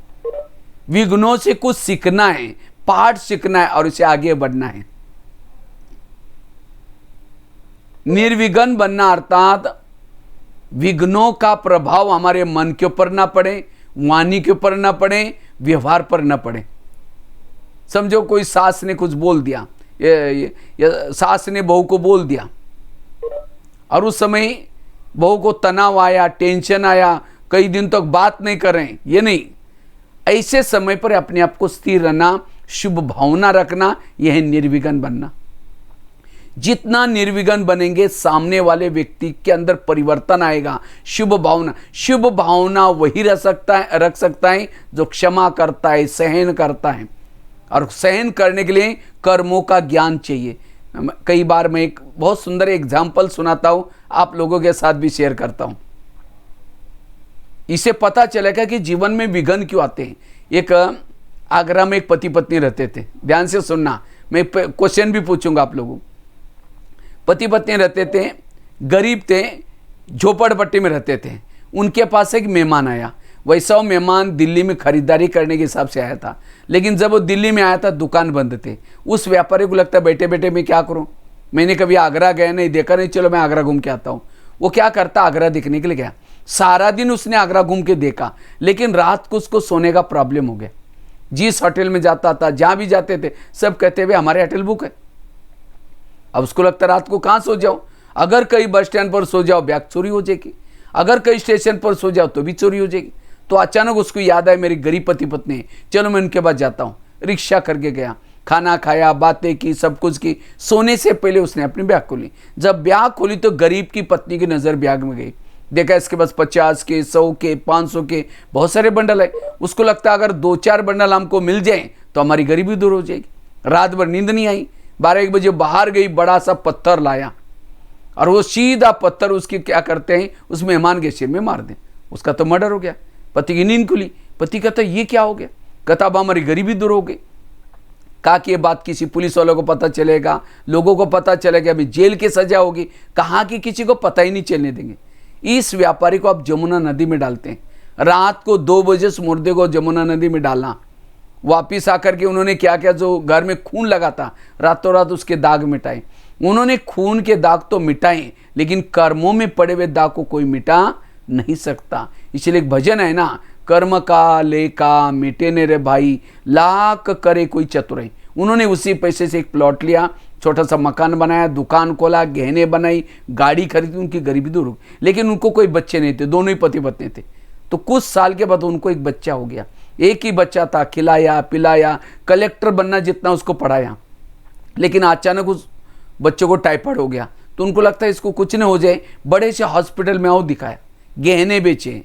[SPEAKER 2] विघ्नों से कुछ सीखना है, पाठ सीखना है और उसे आगे बढ़ना है। निर्विघ्न बनना अर्थात विघ्नों का प्रभाव हमारे मन के ऊपर ना पड़े, वाणी के ऊपर ना पड़े, व्यवहार पर ना पड़े। समझो कोई सास ने कुछ बोल दिया, सास ने बहू को बोल दिया और उस समय बहू को तनाव आया, टेंशन आया, कई दिन तक बात नहीं कर रहे हैं, ये नहीं। ऐसे समय पर अपने आप को स्थिर रहना, शुभ भावना रखना, यह है निर्विघ्न बनना। जितना निर्विघ्न बनेंगे सामने वाले व्यक्ति के अंदर परिवर्तन आएगा। शुभ भावना वही रख सकता है जो क्षमा करता है, सहन करता है। और सहन करने के लिए कर्मों का ज्ञान चाहिए। कई बार मैं एक बहुत सुंदर एग्जाम्पल सुनाता हूं, आप लोगों के साथ भी शेयर करता हूं। इसे पता चलेगा कि जीवन में विघ्न क्यों आते हैं। एक आगरा में एक पति पत्नी रहते थे, ध्यान से सुनना, मैं क्वेश्चन भी पूछूंगा आप लोगों। पति पत्नी रहते थे, गरीब थे, झोपड़पट्टी में रहते थे। उनके पास एक मेहमान आया। वैसा वो मेहमान दिल्ली में खरीदारी करने के हिसाब से आया था, लेकिन जब वो दिल्ली में आया था दुकान बंद थे। उस व्यापारी को लगता है बैठे बैठे मैं क्या करूं, मैंने कभी आगरा गया नहीं, देखा नहीं, चलो मैं आगरा घूम के आता हूं। वो क्या करता, आगरा देखने के लिए गया। सारा दिन उसने आगरा घूम के देखा, लेकिन रात को उसको सोने का प्रॉब्लम हो गया। जिस होटल में जाता था, जहां भी जाते थे, सब कहते हुए हमारे होटल बुक है। अब उसको लगता रात को कहां सो जाओ, अगर कहीं बस स्टैंड पर सो जाओ बैग चोरी हो जाएगी, अगर कहीं स्टेशन पर सो जाओ तो भी चोरी हो जाएगी। तो अचानक उसको याद आया मेरी गरीब पति पत्नी है, चलो मैं उनके पास जाता हूँ। रिक्शा करके गया, खाना खाया, बातें की, सब कुछ की। सोने से पहले उसने अपनी बैग खोली। जब बैग खोली तो गरीब की पत्नी की नज़र बैग में गई। देखा इसके पास 50 के, 100 के, 500 के बहुत सारे बंडल है। उसको लगता अगर 2-4 बंडल हमको मिल जाए तो हमारी गरीबी दूर हो जाएगी। रात भर नींद नहीं आई। 12-1 बजे बाहर गई, बड़ा सा पत्थर लाया और वो सीधा पत्थर उसकी क्या करते हैं, उस मेहमान के सिर में मार दें। उसका तो मर्डर हो गया। पति की नींद खुली। पति कहता ये क्या हो गया, कहता अब हमारी गरीबी दूर हो गई। कहा कि ये बात किसी पुलिस वालों को पता चलेगा, लोगों को पता चलेगा, अभी जेल की सजा होगी। कहा कि किसी को पता ही नहीं चलने देंगे। इस व्यापारी को आप जमुना नदी में डालते हैं। रात को 2 बजे उस मुर्दे को जमुना नदी में डालना। वापिस आकर के उन्होंने क्या किया, जो घर में खून लगा था रातों रात उसके दाग मिटाए। उन्होंने खून के दाग तो मिटाए, लेकिन कर्मों में पड़े हुए दाग को कोई मिटा नहीं सकता। इसलिए एक भजन है ना, कर्म का लेका मिटे ने रे भाई, लाख करे कोई चतुराई। उन्होंने उसी पैसे से एक प्लॉट लिया, छोटा सा मकान बनाया, दुकान खोला, गहने बनाई, गाड़ी खरीदी, उनकी गरीबी दूर हो गई। लेकिन उनको कोई बच्चे नहीं थे, दोनों ही पति पत्नी थे। तो कुछ साल के बाद उनको एक बच्चा हो गया। एक ही बच्चा था, खिलाया पिलाया, कलेक्टर बनना जितना उसको पढ़ाया। लेकिन अचानक उस बच्चे को टाइफाइड हो गया। तो उनको लगता है इसको कुछ न हो जाए, बड़े से हॉस्पिटल में आओ दिखाया। गहने बेचे,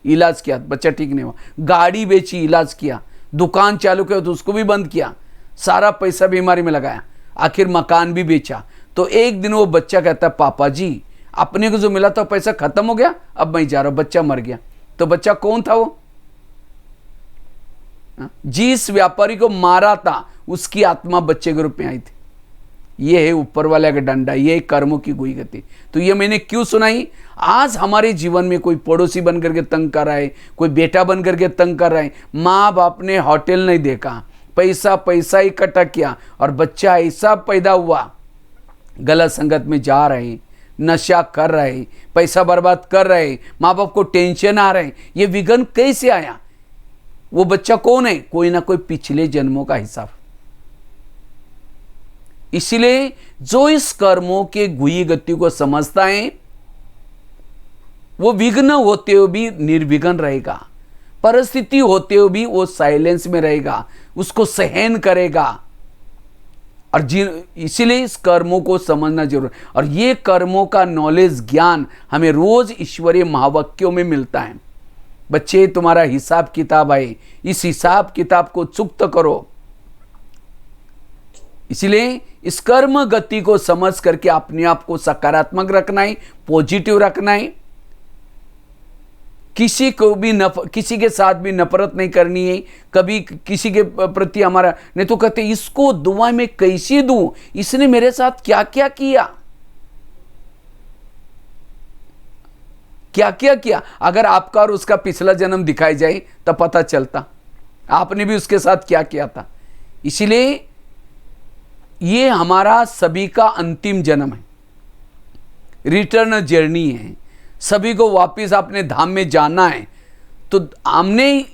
[SPEAKER 2] इलाज किया, बच्चा ठीक नहीं हुआ। गाड़ी बेची, इलाज किया। दुकान चालू किया तो उसको भी बंद किया। सारा पैसा बीमारी में लगाया, आखिर मकान भी बेचा। तो एक दिन वो बच्चा कहता है पापा जी, अपने को जो मिला था पैसा खत्म हो गया, अब मैं जा रहा हूं। बच्चा मर गया। तो बच्चा कौन था वो, जिस व्यापारी को मारा था उसकी आत्मा बच्चे के रूप में आई थी। ये है ऊपर वाले का डंडा, ये कर्मों की गुई गति। तो ये मैंने क्यों सुनाई, आज हमारे जीवन में कोई पड़ोसी बन करके तंग कर रहा है, कोई बेटा बन करके तंग कर रहा है। माँ बाप ने होटल नहीं देखा, पैसा इकट्ठा किया और बच्चा ऐसा पैदा हुआ, गलत संगत में जा रहे, नशा कर रहे, पैसा बर्बाद कर रहे, माँ बाप को टेंशन आ रहे। ये विघ्न कैसे आया, वो बच्चा कौन है, कोई ना कोई पिछले जन्मों का हिसाब। इसलिए जो इस कर्मों के गुई गति को समझता है वो विघ्न होते हुए भी निर्विघ्न रहेगा, परिस्थिति होते हुए भी वो साइलेंस में रहेगा, उसको सहन करेगा। और इसीलिए इस कर्मों को समझना जरूर। और ये कर्मों का नॉलेज, ज्ञान हमें रोज ईश्वरीय महावाक्यों में मिलता है। बच्चे, तुम्हारा हिसाब किताब है, इस हिसाब किताब को चुक्त करो। इसलिए इस कर्म गति को समझ करके अपने आप को सकारात्मक रखना है, पॉजिटिव रखना है। किसी को भी किसी के साथ भी नफरत नहीं करनी है, कभी किसी के प्रति हमारा नहीं तो कहते इसको दुआ में कैसे दूं, इसने मेरे साथ क्या क्या किया, क्या क्या किया। अगर आपका और उसका पिछला जन्म दिखाई जाए तब पता चलता आपने भी उसके साथ क्या किया था। इसलिए ये हमारा सभी का अंतिम जन्म है, रिटर्न जर्नी है, सभी को वापस अपने धाम में जाना है। तो हमने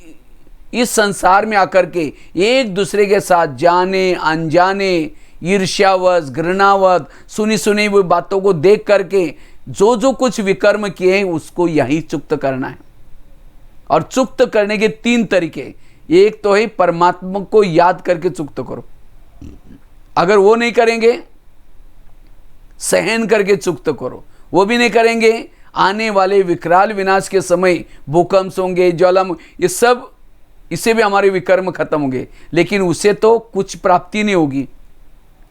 [SPEAKER 2] इस संसार में आकर के एक दूसरे के साथ जाने अनजाने, ईर्ष्यावश, घृणावश, सुनी सुनी हुई बातों को देख करके जो जो कुछ विकर्म किए हैं उसको यही चुक्त करना है। और चुक्त करने के 3 तरीके, एक तो है परमात्मा को याद करके चुक्त करो, अगर वो नहीं करेंगे सहन करके चुक्त करो, वो भी नहीं करेंगे आने वाले विकराल विनाश के समय भूकंप होंगे, ज्वालामुखी, ये सब, इससे भी हमारे विकर्म खत्म होंगे, लेकिन उससे तो कुछ प्राप्ति नहीं होगी।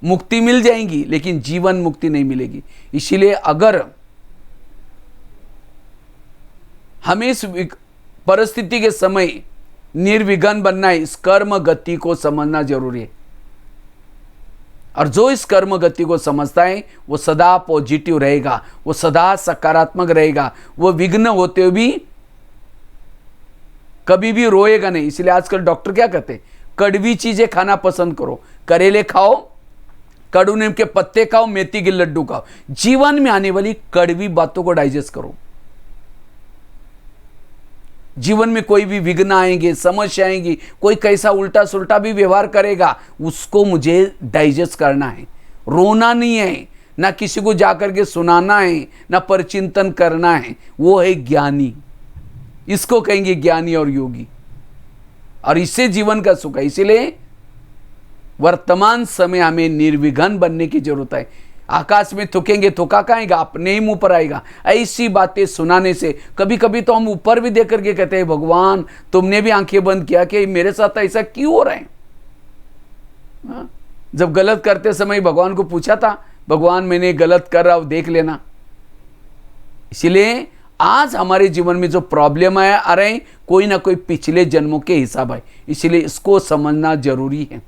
[SPEAKER 2] मुक्ति मिल जाएगी लेकिन जीवन मुक्ति नहीं मिलेगी। इसीलिए अगर हमें इस परिस्थिति के समय निर्विघ्न बनना है, इस कर्म गति को समझना जरूरी है। और जो इस कर्म गति को समझता है वो सदा पॉजिटिव रहेगा, वो सदा सकारात्मक रहेगा, वो विघ्न होते हुए भी कभी भी रोएगा नहीं। इसलिए आजकल डॉक्टर क्या कहते हैं, कड़वी चीजें खाना पसंद करो, करेले खाओ, कड़ू नीम के पत्ते खाओ, मेथी के लड्डू खाओ, जीवन में आने वाली कड़वी बातों को डाइजेस्ट करो। जीवन में कोई भी विघ्न आएंगे, समस्या आएंगी, कोई कैसा उल्टा सुल्टा भी व्यवहार करेगा, उसको मुझे डाइजेस्ट करना है, रोना नहीं है, ना किसी को जाकर के सुनाना है, ना परचिंतन करना है। वो है ज्ञानी, इसको कहेंगे ज्ञानी और योगी, और इससे जीवन का सुख है। इसीलिए वर्तमान समय हमें निर्विघ्न बनने की जरूरत है। आकाश में थूकेंगे, थूका कहां, अपने ही मुंह पर आएगा। ऐसी बातें सुनाने से कभी कभी तो हम ऊपर भी देख करके कहते हैं, भगवान तुमने भी आंखें बंद किया कि मेरे साथ ऐसा क्यों हो रहा है। जब गलत करते समय भगवान को पूछा था, भगवान मैंने गलत कर रहा हूं, देख लेना। इसलिए आज हमारे जीवन में जो प्रॉब्लम आ रहे हैं, कोई ना कोई पिछले जन्मों के हिसाब है, इसलिए इसको समझना जरूरी है।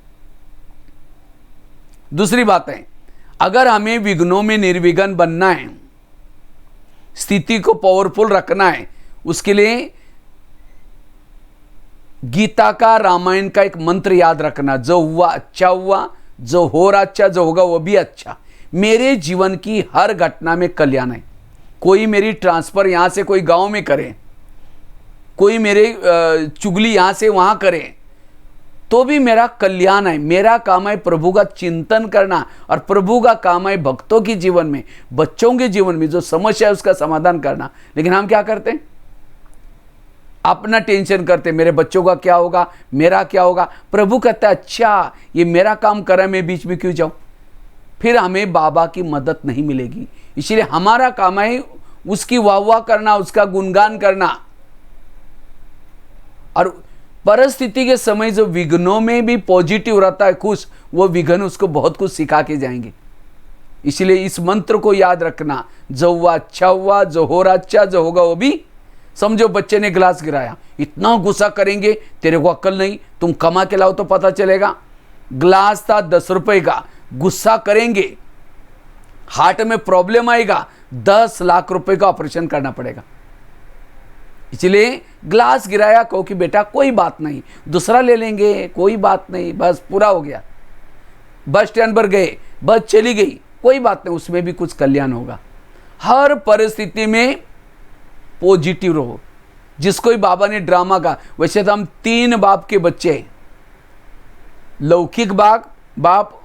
[SPEAKER 2] दूसरी बात है, अगर हमें विघ्नों में निर्विघ्न बनना है, स्थिति को पावरफुल रखना है, उसके लिए गीता का, रामायण का एक मंत्र याद रखना, जो हुआ अच्छा हुआ, जो हो रहा अच्छा, जो होगा वो भी अच्छा। मेरे जीवन की हर घटना में कल्याण है। कोई मेरी ट्रांसफर यहां से कोई गांव में करे, कोई मेरे चुगली यहां से वहां करे, तो भी मेरा कल्याण है। मेरा काम है प्रभु का चिंतन करना, और प्रभु का काम है भक्तों के जीवन में, बच्चों के जीवन में जो समस्या है उसका समाधान करना। लेकिन हम क्या करते हैं, अपना टेंशन करते, मेरे बच्चों का क्या होगा, मेरा क्या होगा। प्रभु कहता है अच्छा ये मेरा काम कर रहा है, मैं बीच में क्यों जाऊं, फिर हमें बाबा की मदद नहीं मिलेगी। इसलिए हमारा काम है उसकी वाह करना, उसका गुणगान करना। और परिस्थिति के समय जो विघ्नों में भी पॉजिटिव रहता है, खुश, वो विघ्न उसको बहुत कुछ सिखा के जाएंगे। इसलिए इस मंत्र को याद रखना, जो हुआ अच्छा हुआ, जो हो रहा अच्छा, जो होगा वो भी। समझो बच्चे ने गिलास गिराया, इतना गुस्सा करेंगे, तेरे को अक्ल नहीं, तुम कमा के लाओ तो पता चलेगा। गिलास था 10 रुपए का, गुस्सा करेंगे, हार्ट में प्रॉब्लम आएगा, 10 लाख रुपए का ऑपरेशन करना पड़ेगा। इसलिए ग्लास गिराया, कहो कि बेटा कोई बात नहीं, दूसरा ले लेंगे, कोई बात नहीं, बस पूरा हो गया। बस स्टैंड पर गए, बस चली गई, कोई बात नहीं, उसमें भी कुछ कल्याण होगा। हर परिस्थिति में पॉजिटिव रहो। जिसको ही बाबा ने ड्रामा का, वैसे तो हम 3 बाप के बच्चे हैं। लौकिक बाप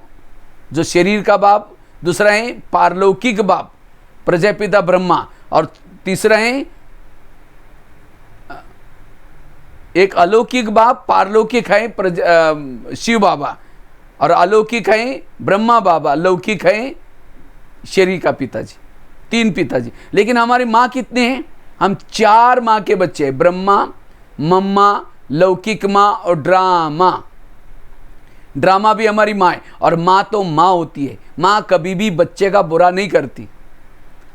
[SPEAKER 2] जो शरीर का बाप, दूसरा है पारलौकिक बाप प्रजापिता ब्रह्मा, और तीसरा है एक अलौकिक बाप, पारलौकिक है शिव बाबा, और अलौकिक है ब्रह्मा बाबा, लौकिक है शरीर का पिताजी। 3 पिताजी। लेकिन हमारी माँ कितने हैं, हम 4 माँ के बच्चे हैं, ब्रह्मा, मम्मा, लौकिक माँ और ड्रामा। ड्रामा भी हमारी माँ है, और माँ तो माँ होती है। माँ कभी भी बच्चे का बुरा नहीं करती।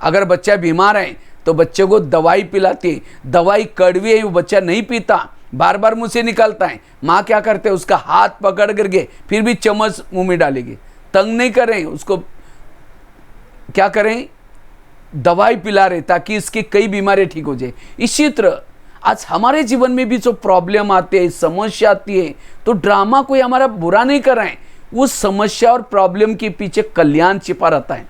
[SPEAKER 2] अगर बच्चा बीमार है, तो बच्चे को दवाई पिलाती है, दवाई कड़वी है वो बच्चा नहीं पीता, बार बार मुंह से निकलता है, माँ क्या करते हैं उसका हाथ पकड़ करके फिर भी चम्मच मुंह में डालेगी, तंग नहीं करें उसको, क्या करें दवाई पिला रहे ताकि इसकी कई बीमारियां ठीक हो जाए। इसी तरह आज हमारे जीवन में भी जो प्रॉब्लम आते हैं, समस्या आती है, तो ड्रामा कोई हमारा बुरा नहीं कर रहा है, उस समस्या और प्रॉब्लम के पीछे कल्याण छिपा रहता है।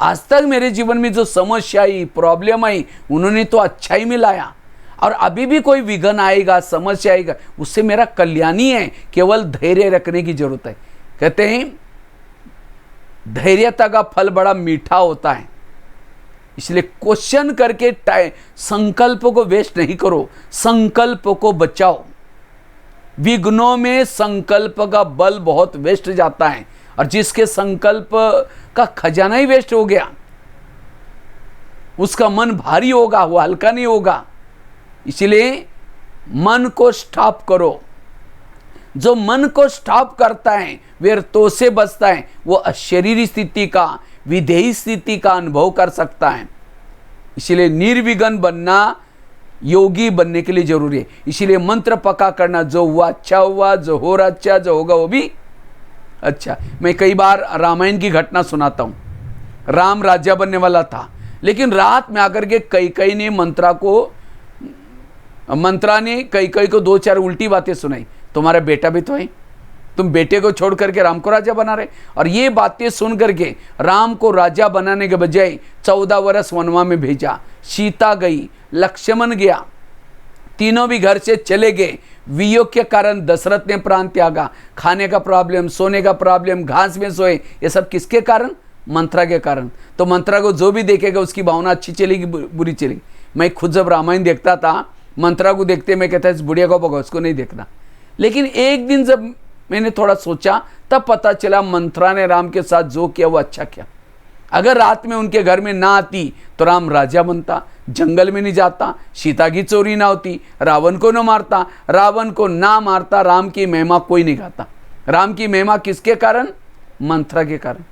[SPEAKER 2] आज तक मेरे जीवन में जो समस्या आई, प्रॉब्लम आई, उन्होंने तो अच्छा ही मिलाया, और अभी भी कोई विघ्न आएगा, समस्या आएगा, उससे मेरा कल्याण ही है, केवल धैर्य रखने की जरूरत है। कहते हैं धैर्यता का फल बड़ा मीठा होता है, इसलिए क्वेश्चन करके संकल्प को वेस्ट नहीं करो, संकल्प को बचाओ। विघ्नों में संकल्प का बल बहुत वेस्ट जाता है, और जिसके संकल्प का खजाना ही वेस्ट हो गया उसका मन भारी होगा, वो हल्का नहीं होगा। इसलिए मन को स्टॉप करो, जो मन को स्टॉप करता है वे तो से बचता है, वो अशरीरी स्थिति का, विधेयी स्थिति का अनुभव कर सकता है। इसलिए निर्विघ्न बनना योगी बनने के लिए जरूरी है। इसलिए मंत्र पक्का करना, जो हुआ अच्छा हुआ, जो हो रहा अच्छा, जो होगा वो भी अच्छा। मैं कई बार रामायण की घटना सुनाता हूँ। राम राजा बनने वाला था, लेकिन रात में आकर के कैकेयी ने मंत्रा ने कैकेयी को 2-4 उल्टी बातें सुनाई। तुम्हारा बेटा भी तो है, तुम बेटे को छोड़ करके राम को राजा बना रहे। और ये बातें सुन करके राम को राजा बनाने के बजाय 14 वर्ष वनवा में भेजा। सीता गई, लक्ष्मण गया, तीनों भी घर से चले गए। वियोग के कारण दशरथ ने प्राण त्यागा। खाने का प्रॉब्लम, सोने का प्रॉब्लम, घास में सोए, ये सब किसके कारण? मंत्रा के कारण। तो मंत्रा को जो भी देखेगा उसकी भावना अच्छी चलेगी, बुरी चलेगी। मैं खुद जब रामायण देखता था, मंत्रा को देखते मैं कहता इस बुढ़िया को भगो, उसको नहीं देखना। लेकिन एक दिन जब मैंने थोड़ा सोचा तब पता चला मंत्रा ने राम के साथ जो किया वो अच्छा किया। अगर रात में उनके घर में ना आती तो राम राजा बनता, जंगल में नहीं जाता, सीता की चोरी ना होती, रावण को न मारता, रावण को ना मारता, राम की महिमा कोई नहीं गाता। राम की महिमा किसके कारण? मंत्रा के कारण।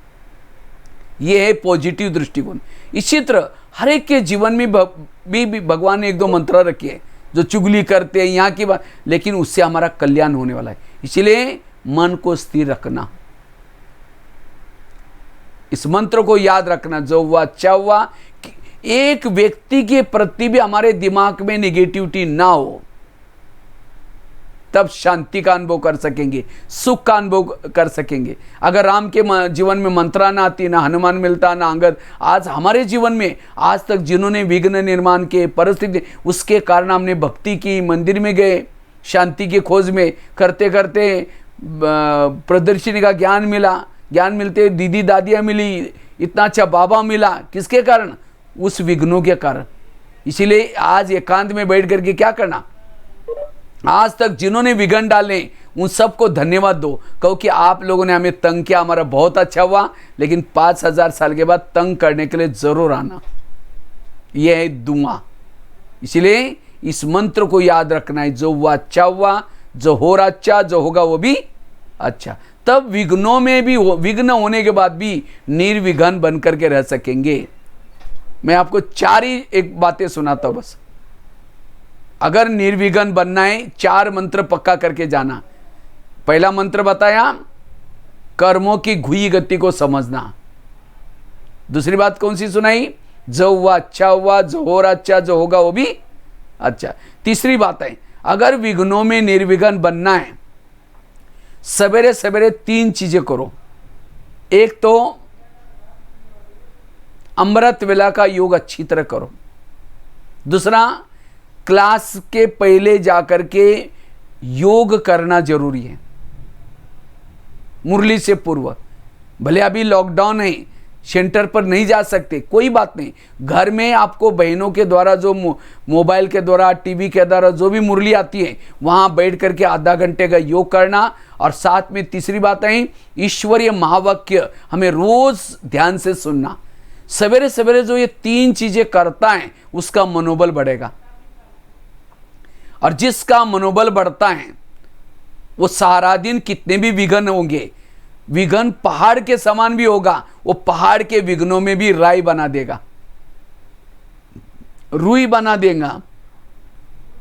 [SPEAKER 2] ये है पॉजिटिव दृष्टिकोण। इसी तरह हर एक के जीवन में भी भगवान ने 1-2 मंत्र रखे हैं जो चुगली करते हैं यहाँ की बात, लेकिन उससे हमारा कल्याण होने वाला है। इसलिए मन को स्थिर रखना, इस मंत्र को याद रखना, जो हुआ अच्छा हुआ। एक व्यक्ति के प्रति भी हमारे दिमाग में नेगेटिविटी ना हो, तब शांति का अनुभव कर सकेंगे, सुख का अनुभव कर सकेंगे। अगर राम के जीवन में मंत्रा ना आती, ना हनुमान मिलता, ना अंगद, आज हमारे जीवन में आज तक जिन्होंने विघ्न निर्माण के परिस्थिति, उसके कारण हमने भक्ति की, मंदिर में गए, शांति की खोज में करते करते प्रदर्शनी का ज्ञान मिला, ज्ञान मिलते दीदी दादियाँ मिली, इतना अच्छा बाबा मिला, किसके कारण? उस विघ्नों के कारण। इसीलिए आज एकांत में बैठ करके क्या करना, आज तक जिन्होंने विघ्न डाले उन सबको धन्यवाद दो, कहो कि आप लोगों ने हमें तंग किया, हमारा बहुत अच्छा हुआ, लेकिन 5000 साल के बाद तंग करने के लिए जरूर आना। यह है दुआ। इसलिए इस मंत्र को याद रखना है, जो हुआ अच्छा हुआ, जो हो रहा अच्छा, जो होगा वो भी अच्छा। तब विघ्नों में भी, विघ्न होने के बाद भी निर्विघ्न बन करके रह सकेंगे। मैं आपको 4 ही एक बातें सुनाता हूं बस। अगर निर्विघ्न बनना है 4 मंत्र पक्का करके जाना। पहला मंत्र बताया, कर्मों की घुई गति को समझना। दूसरी बात कौन सी सुनाई? जो हुआ अच्छा हुआ, जो हो रहा अच्छा, जो होगा वो भी अच्छा। तीसरी बात है, अगर विघ्नों में निर्विघ्न बनना है, सवेरे सवेरे 3 चीजें करो। एक तो अमृत वेला का योग अच्छी तरह करो। दूसरा, क्लास के पहले जाकर के योग करना जरूरी है, मुरली से पूर्व। भले अभी लॉकडाउन है, सेंटर पर नहीं जा सकते, कोई बात नहीं, घर में आपको बहनों के द्वारा, जो मोबाइल के द्वारा, टीवी के द्वारा जो भी मुरली आती है, वहाँ बैठ करके आधा घंटे का योग करना। और साथ में तीसरी बात है, ईश्वरीय महावाक्य हमें रोज ध्यान से सुनना। सवेरे सवेरे जो ये 3 चीजें करता है उसका मनोबल बढ़ेगा, और जिसका मनोबल बढ़ता है वो सारा दिन कितने भी विघ्न होंगे, विघ्न पहाड़ के समान भी होगा, वो पहाड़ के विघ्नों में भी राय बना देगा। रुई बना देगा,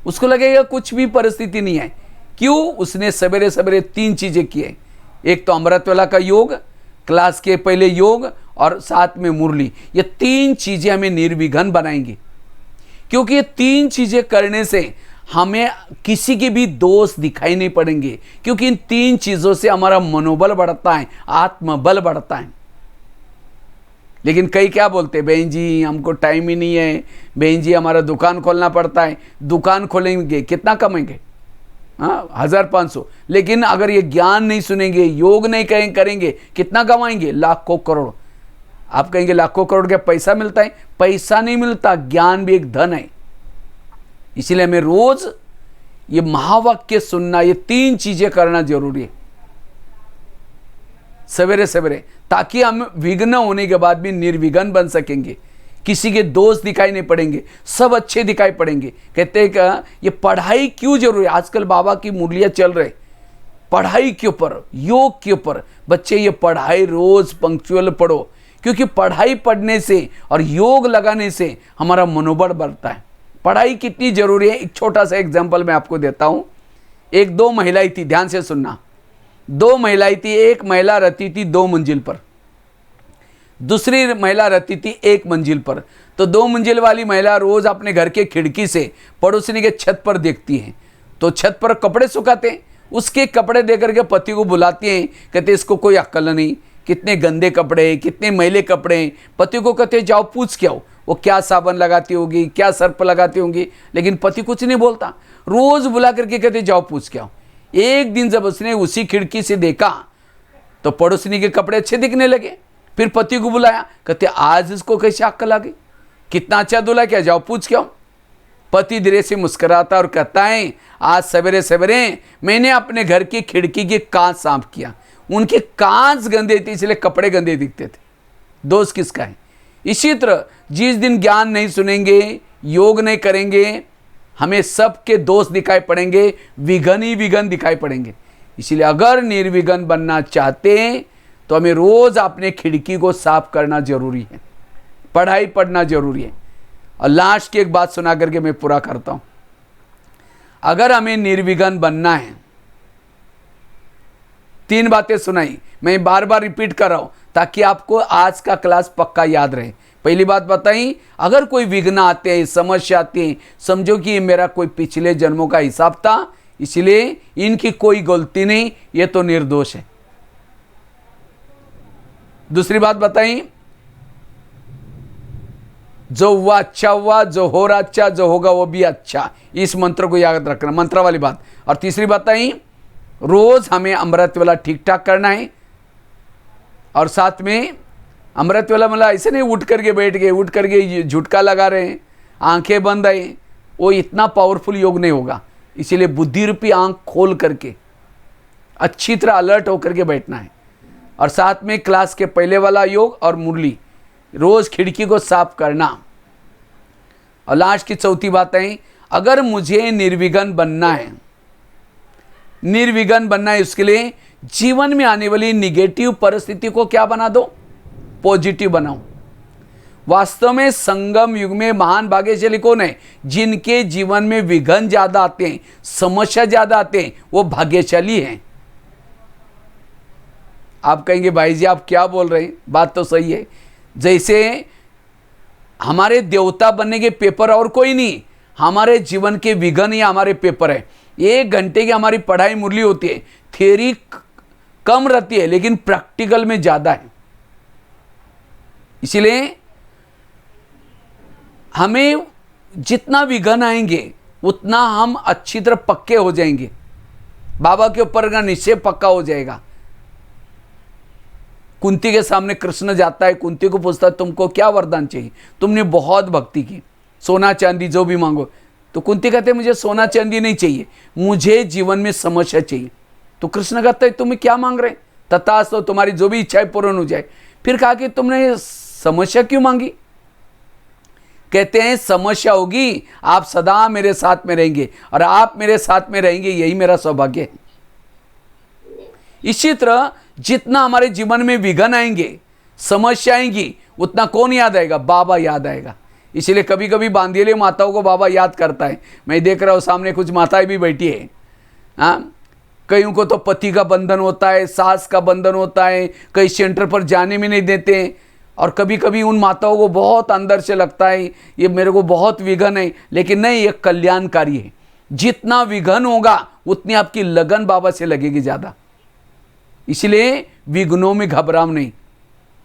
[SPEAKER 2] उसको लगेगा कुछ भी परिस्थिति नहीं है। क्यों? उसने सवेरे सवेरे 3 चीजें किए। एक तो अमृतवेला का योग, क्लास के पहले योग और साथ में मुरली। ये 3 चीजें हमें निर्विघ्न बनाएंगी, क्योंकि ये 3 चीजें करने से हमें किसी के भी दोष दिखाई नहीं पड़ेंगे, क्योंकि इन 3 चीजों से हमारा मनोबल बढ़ता है, आत्मबल बढ़ता है। लेकिन कई क्या बोलते हैं, बहन जी हमको टाइम ही नहीं है, बहन जी हमारा दुकान खोलना पड़ता है। दुकान खोलेंगे कितना कमाएंगे? 1500। लेकिन अगर ये ज्ञान नहीं सुनेंगे, योग नहीं करेंगे, कितना कमाएंगे? लाखों करोड़। आप कहेंगे लाखों करोड़ क्या पैसा मिलता है? पैसा नहीं मिलता, ज्ञान भी एक धन है। इसलिए हमें रोज ये महावाक्य सुनना, ये 3 चीजें करना जरूरी है सवेरे सवेरे, ताकि हम विघ्न होने के बाद भी निर्विघ्न बन सकेंगे। किसी के दोष दिखाई नहीं पड़ेंगे, सब अच्छे दिखाई पड़ेंगे। कहते हैं कि ये पढ़ाई क्यों जरूरी है? आजकल बाबा की मुरलियां चल रहे, पढ़ाई के ऊपर, योग के ऊपर। बच्चे ये पढ़ाई रोज पंक्चुअल पढ़ो, क्योंकि पढ़ाई पढ़ने से और योग लगाने से हमारा मनोबल बढ़ता है। पढ़ाई कितनी जरूरी है, एक छोटा सा एग्जाम्पल मैं आपको देता हूं। 2 महिलाएं थी, ध्यान से सुनना। 2 महिलाएं थी, एक महिला रहती थी 2 मंजिल पर, दूसरी महिला रहती थी 1 मंजिल पर। तो 2 मंजिल वाली महिला रोज अपने घर के खिड़की से पड़ोसी के छत पर देखती है, तो छत पर कपड़े सुखाते हैं, उसके कपड़े देकर के पति को बुलाती हैं, कहते इसको कोई अक्ल नहीं, कितने गंदे कपड़े, कितने मैले कपड़े। पति को कहते जाओ पूछ के आओ, वो क्या साबुन लगाती होगी, क्या सर्फ लगाती होंगी। लेकिन पति कुछ नहीं बोलता, रोज बुला करके कहते जाओ पूछ के आओ। एक दिन जब उसने उसी खिड़की से देखा तो पड़ोसनी के कपड़े अच्छे दिखने लगे। फिर पति को बुलाया, कहते आज इसको कैसे अक्ल आ गई, कितना अच्छा दूल्हा, क्या जाओ पूछ के आओ। पति धीरे से मुस्कुराता और कहता है आज सवेरे सवेरे मैंने अपने घर की खिड़की के कांच साफ किया, उनके कांच गंदे थे इसलिए कपड़े गंदे दिखते थे। दोष किसका है? इसी तरह जिस दिन ज्ञान नहीं सुनेंगे, योग नहीं करेंगे, हमें सबके दोष दिखाई पड़ेंगे, विघ्न ही विघ्न दिखाई पड़ेंगे। इसलिए अगर निर्विघ्न बनना चाहते हैं तो हमें रोज अपने खिड़की को साफ करना जरूरी है, पढ़ाई पढ़ना जरूरी है। और लास्ट की एक बात सुना करके मैं पूरा करता हूं। अगर हमें निर्विघ्न बनना है, 3 बातें सुनाई, मैं बार बार रिपीट कर रहा हूं ताकि आपको आज का क्लास पक्का याद रहे। पहली बात बताई, अगर कोई विघ्न आते हैं, समस्या आती है, समझो कि ये मेरा कोई पिछले जन्मों का हिसाब था, इसलिए इनकी कोई गलती नहीं, ये तो निर्दोष है। दूसरी बात बताई, जो हुआ अच्छा हुआ, जो हो रहा अच्छा, जो होगा वो भी अच्छा। इस मंत्र को याद रखना, मंत्र वाली बात। और तीसरी बताई, रोज हमें अमृतवेला ठीक ठाक करना है। और साथ में अमृतवेला मतलब ऐसे नहीं उठ करके बैठ गए, उठ करके झुटका लगा रहे हैं, आंखें बंद है, वो इतना पावरफुल योग नहीं होगा। इसीलिए बुद्धि रूपी आंख खोल करके अच्छी तरह अलर्ट होकर के बैठना है। और साथ में क्लास के पहले वाला योग और मुरली, रोज खिड़की को साफ करना। और लास्ट की चौथी बात है, अगर मुझे निर्विघ्न बनना है, निर्विघ्न बनना है, उसके लिए जीवन में आने वाली निगेटिव परिस्थिति को क्या बना दो, पॉजिटिव बनाओ। वास्तव में संगम युग में महान भाग्यशाली कौन है? जिनके जीवन में विघ्न ज्यादा आते हैं, समस्या ज्यादा आते हैं, वो भाग्यशाली हैं। आप कहेंगे भाई जी आप क्या बोल रहे हैं, बात तो सही है। जैसे हमारे देवता बनने के पेपर और कोई नहीं, हमारे जीवन के विघ्न ही हमारे पेपर है। 1 घंटे की हमारी पढ़ाई मुरली होती है, थियरी कम रहती है लेकिन प्रैक्टिकल में ज्यादा है। इसलिए हमें जितना विघ्न आएंगे उतना हम अच्छी तरह पक्के हो जाएंगे, बाबा के ऊपर का निश्चय पक्का हो जाएगा। कुंती के सामने कृष्ण जाता है, कुंती को पूछता है तुमको क्या वरदान चाहिए, तुमने बहुत भक्ति की, सोना चांदी जो भी मांगो। तो कुंती कहते मुझे सोना चांदी नहीं चाहिए, मुझे जीवन में समस्या चाहिए। तो कृष्ण कहता है तुम्हें क्या मांग रहे, तथास्तु, तुम्हारी जो भी इच्छाएं पूर्ण हो जाए। फिर कहा कि तुमने समस्या क्यों मांगी? कहते हैं समस्या होगी, आप सदा मेरे साथ में रहेंगे और आप मेरे साथ में रहेंगे, यही मेरा सौभाग्य है। इसी तरह जितना हमारे जीवन में विघ्न आएंगे, समस्या आएंगी, उतना कौन याद आएगा? बाबा याद आएगा। इसलिए कभी कभी बांधेली माताओं को बाबा याद करता है। मैं देख रहा हूँ सामने कुछ माताएं भी बैठी है। हाँ, कईयों को तो पति का बंधन होता है, सास का बंधन होता है, कई सेंटर पर जाने में नहीं देते। और कभी कभी उन माताओं को बहुत अंदर से लगता है ये मेरे को बहुत विघन है, लेकिन नहीं, ये कल्याणकारी है। जितना विघन होगा उतनी आपकी लगन बाबा से लगेगी ज़्यादा। इसलिए विघ्नों में घबराओ नहीं।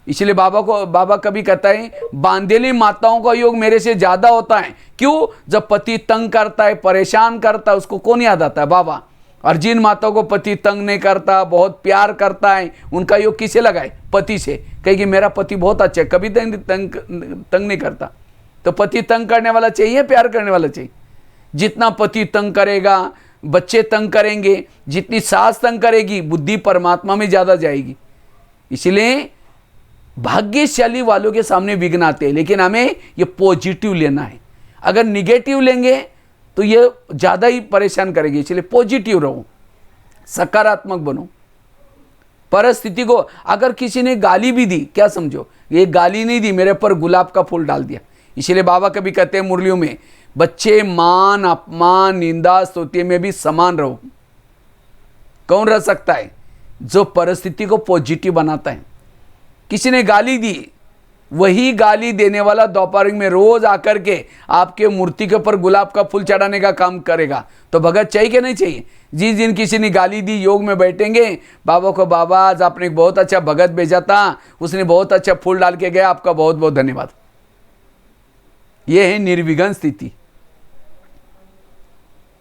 [SPEAKER 2] इसलिए बाबा कभी कहता है बांधेली माताओं का योग मेरे से ज़्यादा होता है। क्यों? जब पति तंग करता है, परेशान करता है, उसको कौन याद आता है? बाबा। और जिन माताओं को पति तंग नहीं करता, बहुत प्यार करता है, उनका योग किसे लगाए? पति से। कहेगी मेरा पति बहुत अच्छा है, कभी तंग नहीं करता। तो पति तंग करने वाला चाहिए, प्यार करने वाला चाहिए? जितना पति तंग करेगा, बच्चे तंग करेंगे, जितनी सास तंग करेगी, बुद्धि परमात्मा में ज़्यादा जाएगी। इसलिए भाग्यशाली वालों के सामने विघ्न आते हैं, लेकिन हमें ये पॉजिटिव लेना है। अगर निगेटिव लेंगे तो ये ज़्यादा ही परेशान करेगी। इसलिए पॉजिटिव रहो, सकारात्मक बनो। परिस्थिति को अगर किसी ने गाली भी दी, क्या समझो? ये गाली नहीं दी, मेरे पर गुलाब का फूल डाल दिया। इसलिए बाबा कभी कहते हैं मुरलियों में, बच्चे मान, अपमान, निंदा, स्तुति में भी समान रहो। कौन रह सकता है? जो परिस्थिति को पॉजिटिव बनाता है। किसी ने गाली दी, वही गाली देने वाला दोपहर में रोज आकर के आपके मूर्ति के ऊपर गुलाब का फूल चढ़ाने का काम करेगा। तो भगत चाहिए कि नहीं चाहिए? जिस दिन किसी ने गाली दी, योग में बैठेंगे, बाबा को, बाबा आज आपने एक बहुत अच्छा भगत भेजा था, उसने बहुत अच्छा फूल डाल के गया, आपका बहुत बहुत धन्यवाद। यह है निर्विघ्न स्थिति।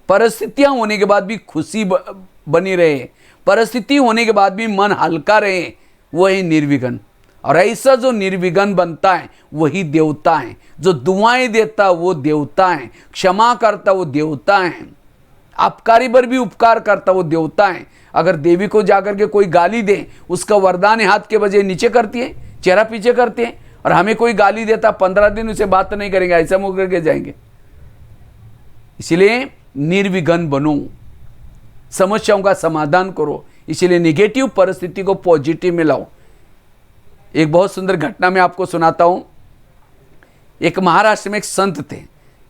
[SPEAKER 2] परिस्थितियां होने के बाद भी खुशी बनी रहे, परिस्थिति होने के बाद भी मन हल्का रहे, वो है निर्विघ्न। और ऐसा जो निर्विघ्न बनता है वही देवता है। जो दुआएं देता वो देवता है, क्षमा करता वो देवता है, अपकारी पर भी उपकार करता वो देवता है। अगर देवी को जाकर के कोई गाली दे, उसका वरदान हाथ के बजाय नीचे करती है, चेहरा पीछे करती है। और हमें कोई गाली देता, 15 दिन उसे बात नहीं करेंगे, ऐसा मुँह करके जाएंगे। इसलिए निर्विघ्न बनो, समस्याओं का समाधान करो। इसलिए निगेटिव परिस्थिति को पॉजिटिव में लाओ। एक बहुत सुंदर घटना मैं आपको सुनाता हूं। एक महाराष्ट्र में एक संत थे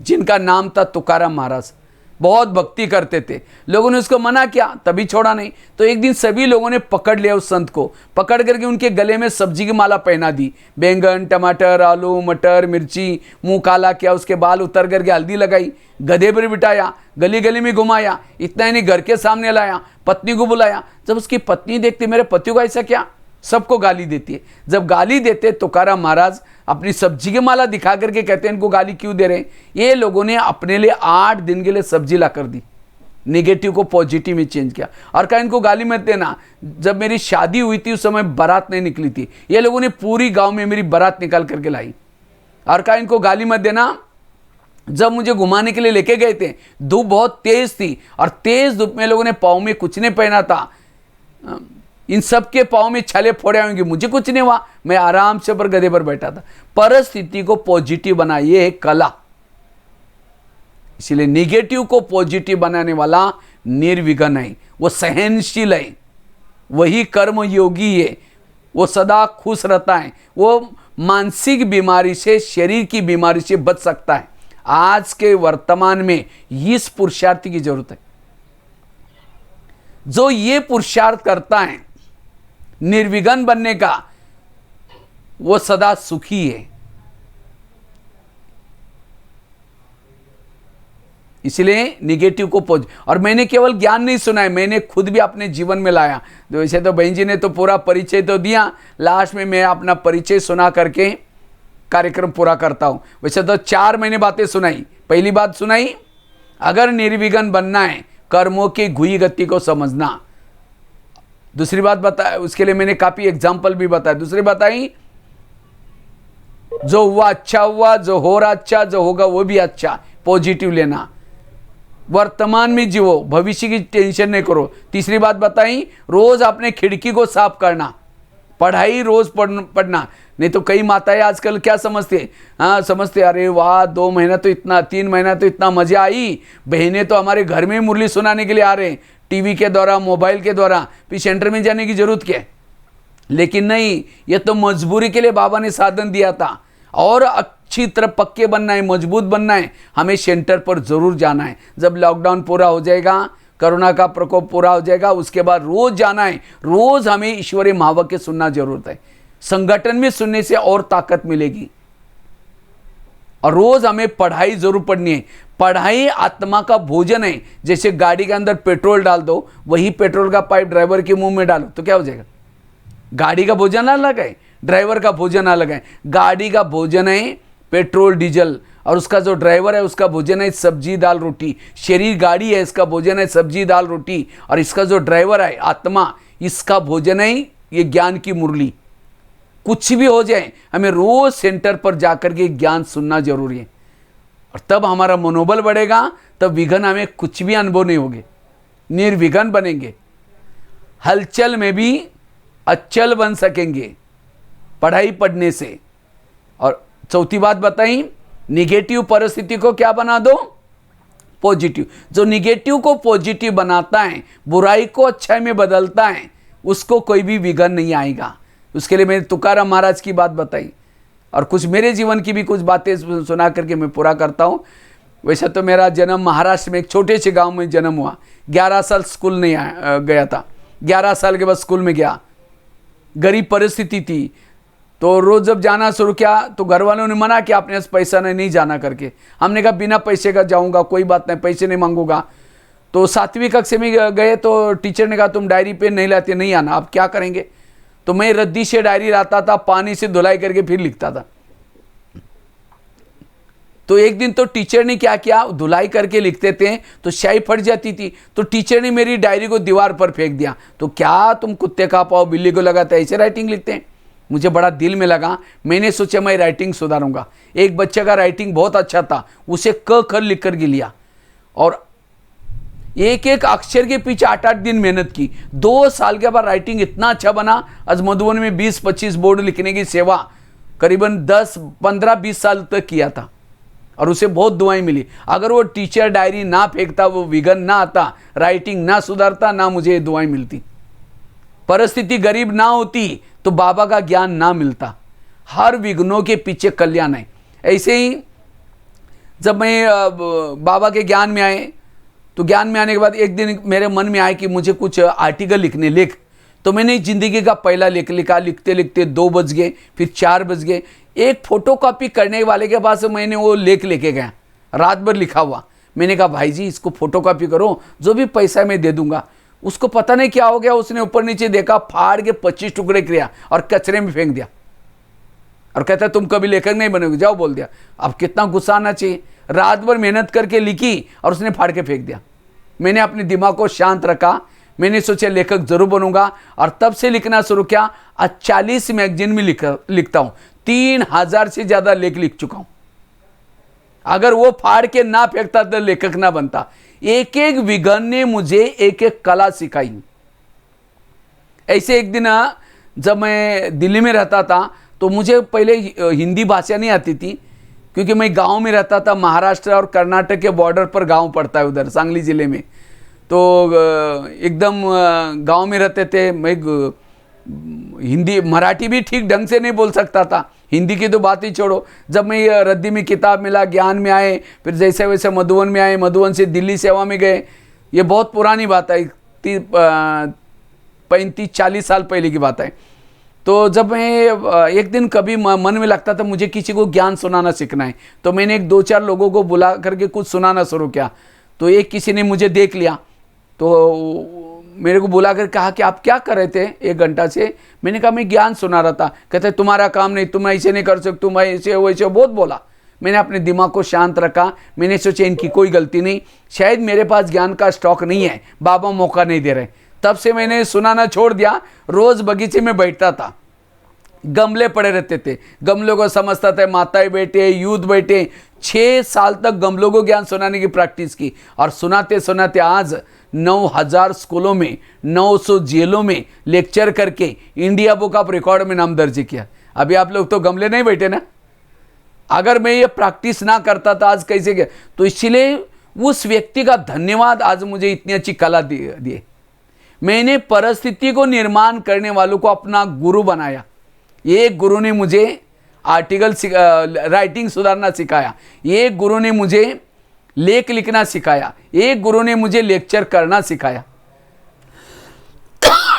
[SPEAKER 2] जिनका नाम था तुकाराम महाराज। बहुत भक्ति करते थे। लोगों ने उसको मना किया, तभी छोड़ा नहीं। तो एक दिन सभी लोगों ने पकड़ लिया उस संत को, पकड़ करके उनके गले में सब्जी की माला पहना दी। बैंगन, टमाटर, आलू, मटर, मिर्ची, मुंह काला किया, उसके बाल उतर करके हल्दी लगाई, गधे पर बिठाया, गली गली में घुमाया। इतना ही नहीं, घर के सामने लाया, पत्नी को बुलाया। जब उसकी पत्नी देखती मेरे पति को ऐसा क्या, सबको गाली देती है। जब गाली देते तुकाराम महाराज अपनी सब्जी की माला दिखा करके कहते हैं इनको गाली क्यों दे रहे हैं? ये लोगों ने अपने लिए 8 दिन के लिए सब्जी ला कर दी, नेगेटिव को पॉजिटिव में चेंज किया और कहा इनको गाली मत देना। जब मेरी शादी हुई थी उस समय बारात नहीं निकली थी, ये लोगों ने पूरी गांव में मेरी बारात निकाल करके लाई और कहा इनको गाली मत देना। जब मुझे घुमाने के लिए लेके गए थे, धूप बहुत तेज थी और तेज धूप में लोगों ने पाँव में कुछ नहीं पहना था, इन सब के पाँव में छाले फोड़े होंगे, मुझे कुछ नहीं हुआ, मैं आराम से पर गधे पर बैठा था। परिस्थिति को पॉजिटिव बना, ये है कला। इसलिए निगेटिव को पॉजिटिव बनाने वाला निर्विघ्न है, वो सहनशील है, वही कर्म योगी है, वो सदा खुश रहता है, वो मानसिक बीमारी से, शरीर की बीमारी से बच सकता है। आज के वर्तमान में इस पुरुषार्थ की जरूरत है। जो ये पुरुषार्थ करता है निर्विघ्न बनने का, वो सदा सुखी है। इसलिए निगेटिव को और मैंने केवल ज्ञान नहीं सुना है, मैंने खुद भी अपने जीवन में लाया। वैसे तो बहन जी ने तो पूरा परिचय तो दिया, लास्ट में मैं अपना परिचय सुना करके कार्यक्रम पूरा करता हूं। वैसे तो 4 मैंने बातें सुनाई। पहली बात सुनाई, अगर निर्विघ्न बनना है कर्मों की घुई गति को समझना। दूसरी बात बताया, उसके लिए मैंने काफी एग्जाम्पल भी बताया। दूसरी बताई, जो हुआ अच्छा हुआ, जो हो रहा अच्छा, जो होगा वो भी अच्छा, पॉजिटिव लेना। वर्तमान में जियो, भविष्य की टेंशन नहीं करो। तीसरी बात बताई, रोज अपने खिड़की को साफ करना, पढ़ाई रोज पढ़ना। नहीं तो कई माताएं आजकल क्या समझते, समझते अरे वाह 2 महीना तो इतना, 3 महीना तो इतना मजा आई, बहनें तो हमारे घर में मुरली सुनाने के लिए आ रहे हैं, टीवी के द्वारा, मोबाइल के द्वारा, फिर सेंटर में जाने की जरूरत क्या है? लेकिन नहीं, ये तो मजबूरी के लिए बाबा ने साधन दिया था। और अच्छी तरह पक्के बनना है, मजबूत बनना है, हमें सेंटर पर ज़रूर जाना है। जब लॉकडाउन पूरा हो जाएगा, कोरोना का प्रकोप पूरा हो जाएगा, उसके बाद रोज़ जाना है। रोज़ हमें ईश्वरीय महावाक्य सुनना जरूरत है। संगठन में सुनने से और ताकत मिलेगी। और रोज़ हमें पढ़ाई ज़रूर पढ़नी है। पढ़ाई आत्मा का भोजन है। जैसे गाड़ी के अंदर पेट्रोल डाल दो, वही पेट्रोल का पाइप ड्राइवर के मुंह में डालो तो क्या हो जाएगा? गाड़ी का भोजन अलग है, ड्राइवर का भोजन अलग है। गाड़ी का भोजन है पेट्रोल डीजल, और उसका जो ड्राइवर है उसका भोजन है सब्जी दाल रोटी। शरीर गाड़ी है, इसका भोजन है सब्जी दाल रोटी, और इसका जो ड्राइवर है आत्मा, इसका भोजन है ये ज्ञान की मुरली। कुछ भी हो जाए, हमें रोज सेंटर पर जाकर के ज्ञान सुनना जरूरी है, और तब हमारा मनोबल बढ़ेगा। तब विघन हमें कुछ भी अनुभव नहीं होंगे, निर्विघन बनेंगे। हलचल में भी अचल बन सकेंगे पढ़ाई पढ़ने से। और चौथी बात बताई, निगेटिव परिस्थिति को क्या बना दो? पॉजिटिव। जो निगेटिव को पॉजिटिव बनाता है, बुराई को अच्छाई में बदलता है, उसको कोई भी विघन नहीं आएगा। उसके लिए मैंने तुकाराम महाराज की बात बताई, और कुछ मेरे जीवन की भी कुछ बातें सुना करके मैं पूरा करता हूँ। वैसे तो मेरा जन्म महाराष्ट्र में एक छोटे से गांव में जन्म हुआ। 11 साल स्कूल नहीं गया था। 11 साल के बाद स्कूल में गया। गरीब परिस्थिति थी, तो रोज़ जब जाना शुरू किया तो घर वालों ने मना किया, अपने पास पैसा नहीं जाना करके। हमने कहा बिना पैसे का जाऊँगा, कोई बात नहीं, पैसे नहीं मांगूंगा। तो 7वीं कक्षा में गए तो टीचर ने कहा तुम डायरी पेन नहीं लाते, नहीं आना। आप क्या करेंगे? तो मैं रद्दी से डायरी लाता था, पानी से धुलाई करके फिर लिखता था। तो एक दिन तो टीचर ने क्या किया, धुलाई करके लिखते थे तो स्याही फट जाती थी, तो टीचर ने मेरी डायरी को दीवार पर फेंक दिया। तो क्या तुम कुत्ते का पाओ बिल्ली को लगाते ऐसे राइटिंग लिखते हैं? मुझे बड़ा दिल में लगा। मैंने सोचा मैं राइटिंग सुधारूंगा। एक बच्चे का राइटिंग बहुत अच्छा था, उसे क ख लिख कर लिया, और एक एक अक्षर के पीछे 8-8 दिन मेहनत की। 2 साल के बाद राइटिंग इतना अच्छा बना। आज मधुबन में 20-25 बोर्ड लिखने की सेवा करीबन 10-15-20 साल तक किया था, और उसे बहुत दुआएं मिली। अगर वो टीचर डायरी ना फेंकता, वो विघन ना आता, राइटिंग ना सुधारता, ना मुझे दुआएं मिलती। परिस्थिति गरीब ना होती तो बाबा का ज्ञान ना मिलता। हर विघ्नों के पीछे कल्याण है। ऐसे ही जब मैं बाबा के ज्ञान में आए, तो ज्ञान में आने के बाद एक दिन मेरे मन में आया कि मुझे कुछ आर्टिकल लिख। तो मैंने ज़िंदगी का पहला लेख लिखा। लिखते लिखते 2 बज गए, फिर 4 बज गए। एक फोटोकॉपी करने वाले के पास मैंने वो लेख लेके गया, रात भर लिखा हुआ। मैंने कहा भाई जी इसको फोटोकॉपी करो, जो भी पैसा मैं दे दूंगा। उसको पता नहीं क्या हो गया, उसने ऊपर नीचे देखा, फाड़ के 25 टुकड़े किया और कचरे में फेंक दिया, और कहता तुम कभी लेखक नहीं बनोगे, जाओ बोल दिया। अब कितना गुस्सा आना चाहिए। रात भर मेहनत करके लिखी और उसने फाड़ के फेंक दिया। मैंने अपने दिमाग को शांत रखा। मैंने सोचा लेखक जरूर बनूंगा, और तब से लिखना शुरू किया। आज 40 मैगजीन में लिखता हूं। 3000 से ज्यादा लेख लिख चुका हूं। अगर वो फाड़ के ना फेंकता तो लेखक ना बनता। एक एक विघन ने मुझे एक एक कला सिखाई। ऐसे एक दिन जब मैं दिल्ली में रहता था, तो मुझे पहले हिंदी भाषा नहीं आती थी, क्योंकि मैं गांव में रहता था। महाराष्ट्र और कर्नाटक के बॉर्डर पर गांव पड़ता है, उधर सांगली ज़िले में। तो एकदम गांव में रहते थे। मैं हिंदी मराठी भी ठीक ढंग से नहीं बोल सकता था, हिंदी की तो बात ही छोड़ो। जब मैं रद्दी में किताब मिला, ज्ञान में आए, फिर जैसे वैसे मधुबन में आए, मधुबन से दिल्ली सेवा में गए। ये बहुत पुरानी बात है, 35-40 साल पहले की बात है। तो जब मैं एक दिन कभी मन में लगता था मुझे किसी को ज्ञान सुनाना सीखना है, तो मैंने 1-2-4 लोगों को बुला करके कुछ सुनाना शुरू किया। तो एक किसी ने मुझे देख लिया, तो मेरे को बुला कर कहा कि आप क्या कर रहे थे 1 घंटा से? मैंने कहा मैं ज्ञान सुना रहा था। कहते तुम्हारा काम नहीं, तुम ऐसे नहीं कर सकते, तुम ऐसे वैसे बहुत बोला। मैंने अपने दिमाग को शांत रखा। मैंने सोचा इनकी कोई गलती नहीं, शायद मेरे पास ज्ञान का स्टॉक नहीं है, बाबा मौका नहीं दे रहे। तब से मैंने सुनाना छोड़ दिया। रोज़ बगीचे में बैठता था, गमले पड़े रहते थे, गमलों को समझता था, माताएं बैठे, यूथ बैठे। 6 साल तक गमलों को ज्ञान सुनाने की प्रैक्टिस की, और सुनाते सुनाते आज 9000 स्कूलों में, 900 जेलों में लेक्चर करके इंडिया बुक ऑफ रिकॉर्ड में नाम दर्ज किया। अभी आप लोग तो गमले नहीं बैठे ना। अगर मैं ये प्रैक्टिस ना करता था आज कैसे गया? तो इसलिए उस व्यक्ति का धन्यवाद, आज मुझे इतनी अच्छी कला दिए। मैंने परिस्थिति को निर्माण करने वालों को अपना गुरु बनाया। एक गुरु ने मुझे आर्टिकल राइटिंग सुधारना सिखाया, एक गुरु ने मुझे लेख लिखना सिखाया, एक गुरु ने मुझे लेक्चर करना सिखाया।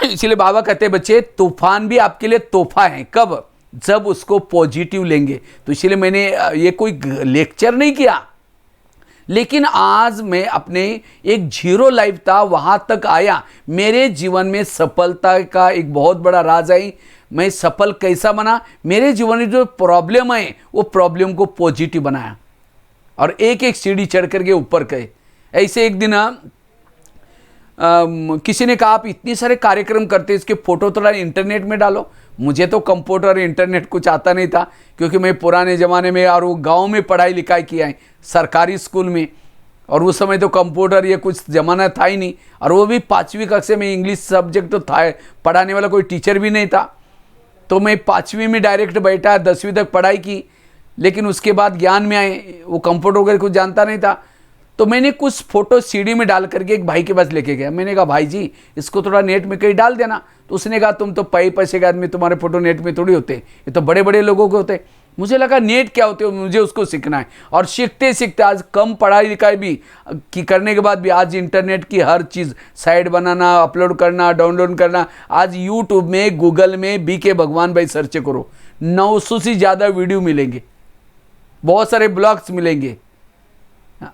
[SPEAKER 2] इसलिए बाबा कहते हैं बच्चे, तूफान भी आपके लिए तोहफा है। कब? जब उसको पॉजिटिव लेंगे। तो इसलिए मैंने ये कोई लेक्चर नहीं किया, लेकिन आज मैं अपने एक जीरो लाइफ था वहां तक आया। मेरे जीवन में सफलता का एक बहुत बड़ा राज है। मैं सफल कैसा बना? मेरे जीवन में जो प्रॉब्लम है वो प्रॉब्लम को पॉजिटिव बनाया और एक एक सीढ़ी चढ़ करके ऊपर गए। ऐसे एक दिन किसी ने कहा आप इतने सारे कार्यक्रम करते, इसके फोटो थोड़ा इंटरनेट में डालो। मुझे तो कंप्यूटर इंटरनेट कुछ आता नहीं था, क्योंकि मैं पुराने ज़माने में और वो गांव में पढ़ाई लिखाई किया है, सरकारी स्कूल में। और उस समय तो कंप्यूटर ये कुछ ज़माना था ही नहीं, और वो भी 5वीं कक्षा में इंग्लिश सब्जेक्ट तो था, पढ़ाने वाला कोई टीचर भी नहीं था। तो मैं 5वीं में डायरेक्ट बैठा, 10वीं तक पढ़ाई की, लेकिन उसके बाद ज्ञान में आए, वो कंप्यूटर वगैरह कुछ जानता नहीं था। तो मैंने कुछ फोटो सीडी में डाल करके एक भाई के पास लेके गया। मैंने कहा भाई जी इसको थोड़ा नेट में कहीं डाल देना। तो उसने कहा तुम तो पैसे के आदमी, तुम्हारे फोटो नेट में थोड़ी होते, ये तो बड़े बड़े लोगों के होते। मुझे लगा नेट क्या होते हो, मुझे उसको सीखना है। और सीखते सीखते आज कम पढ़ाई लिखाई भी की करने के बाद भी आज इंटरनेट की हर चीज़, साइट बनाना, अपलोड करना, डाउनलोड करना। आज यूट्यूब में, गूगल में BK भगवान भाई सर्च करो, 900 से ज़्यादा वीडियो मिलेंगे, बहुत सारे ब्लॉग्स मिलेंगे।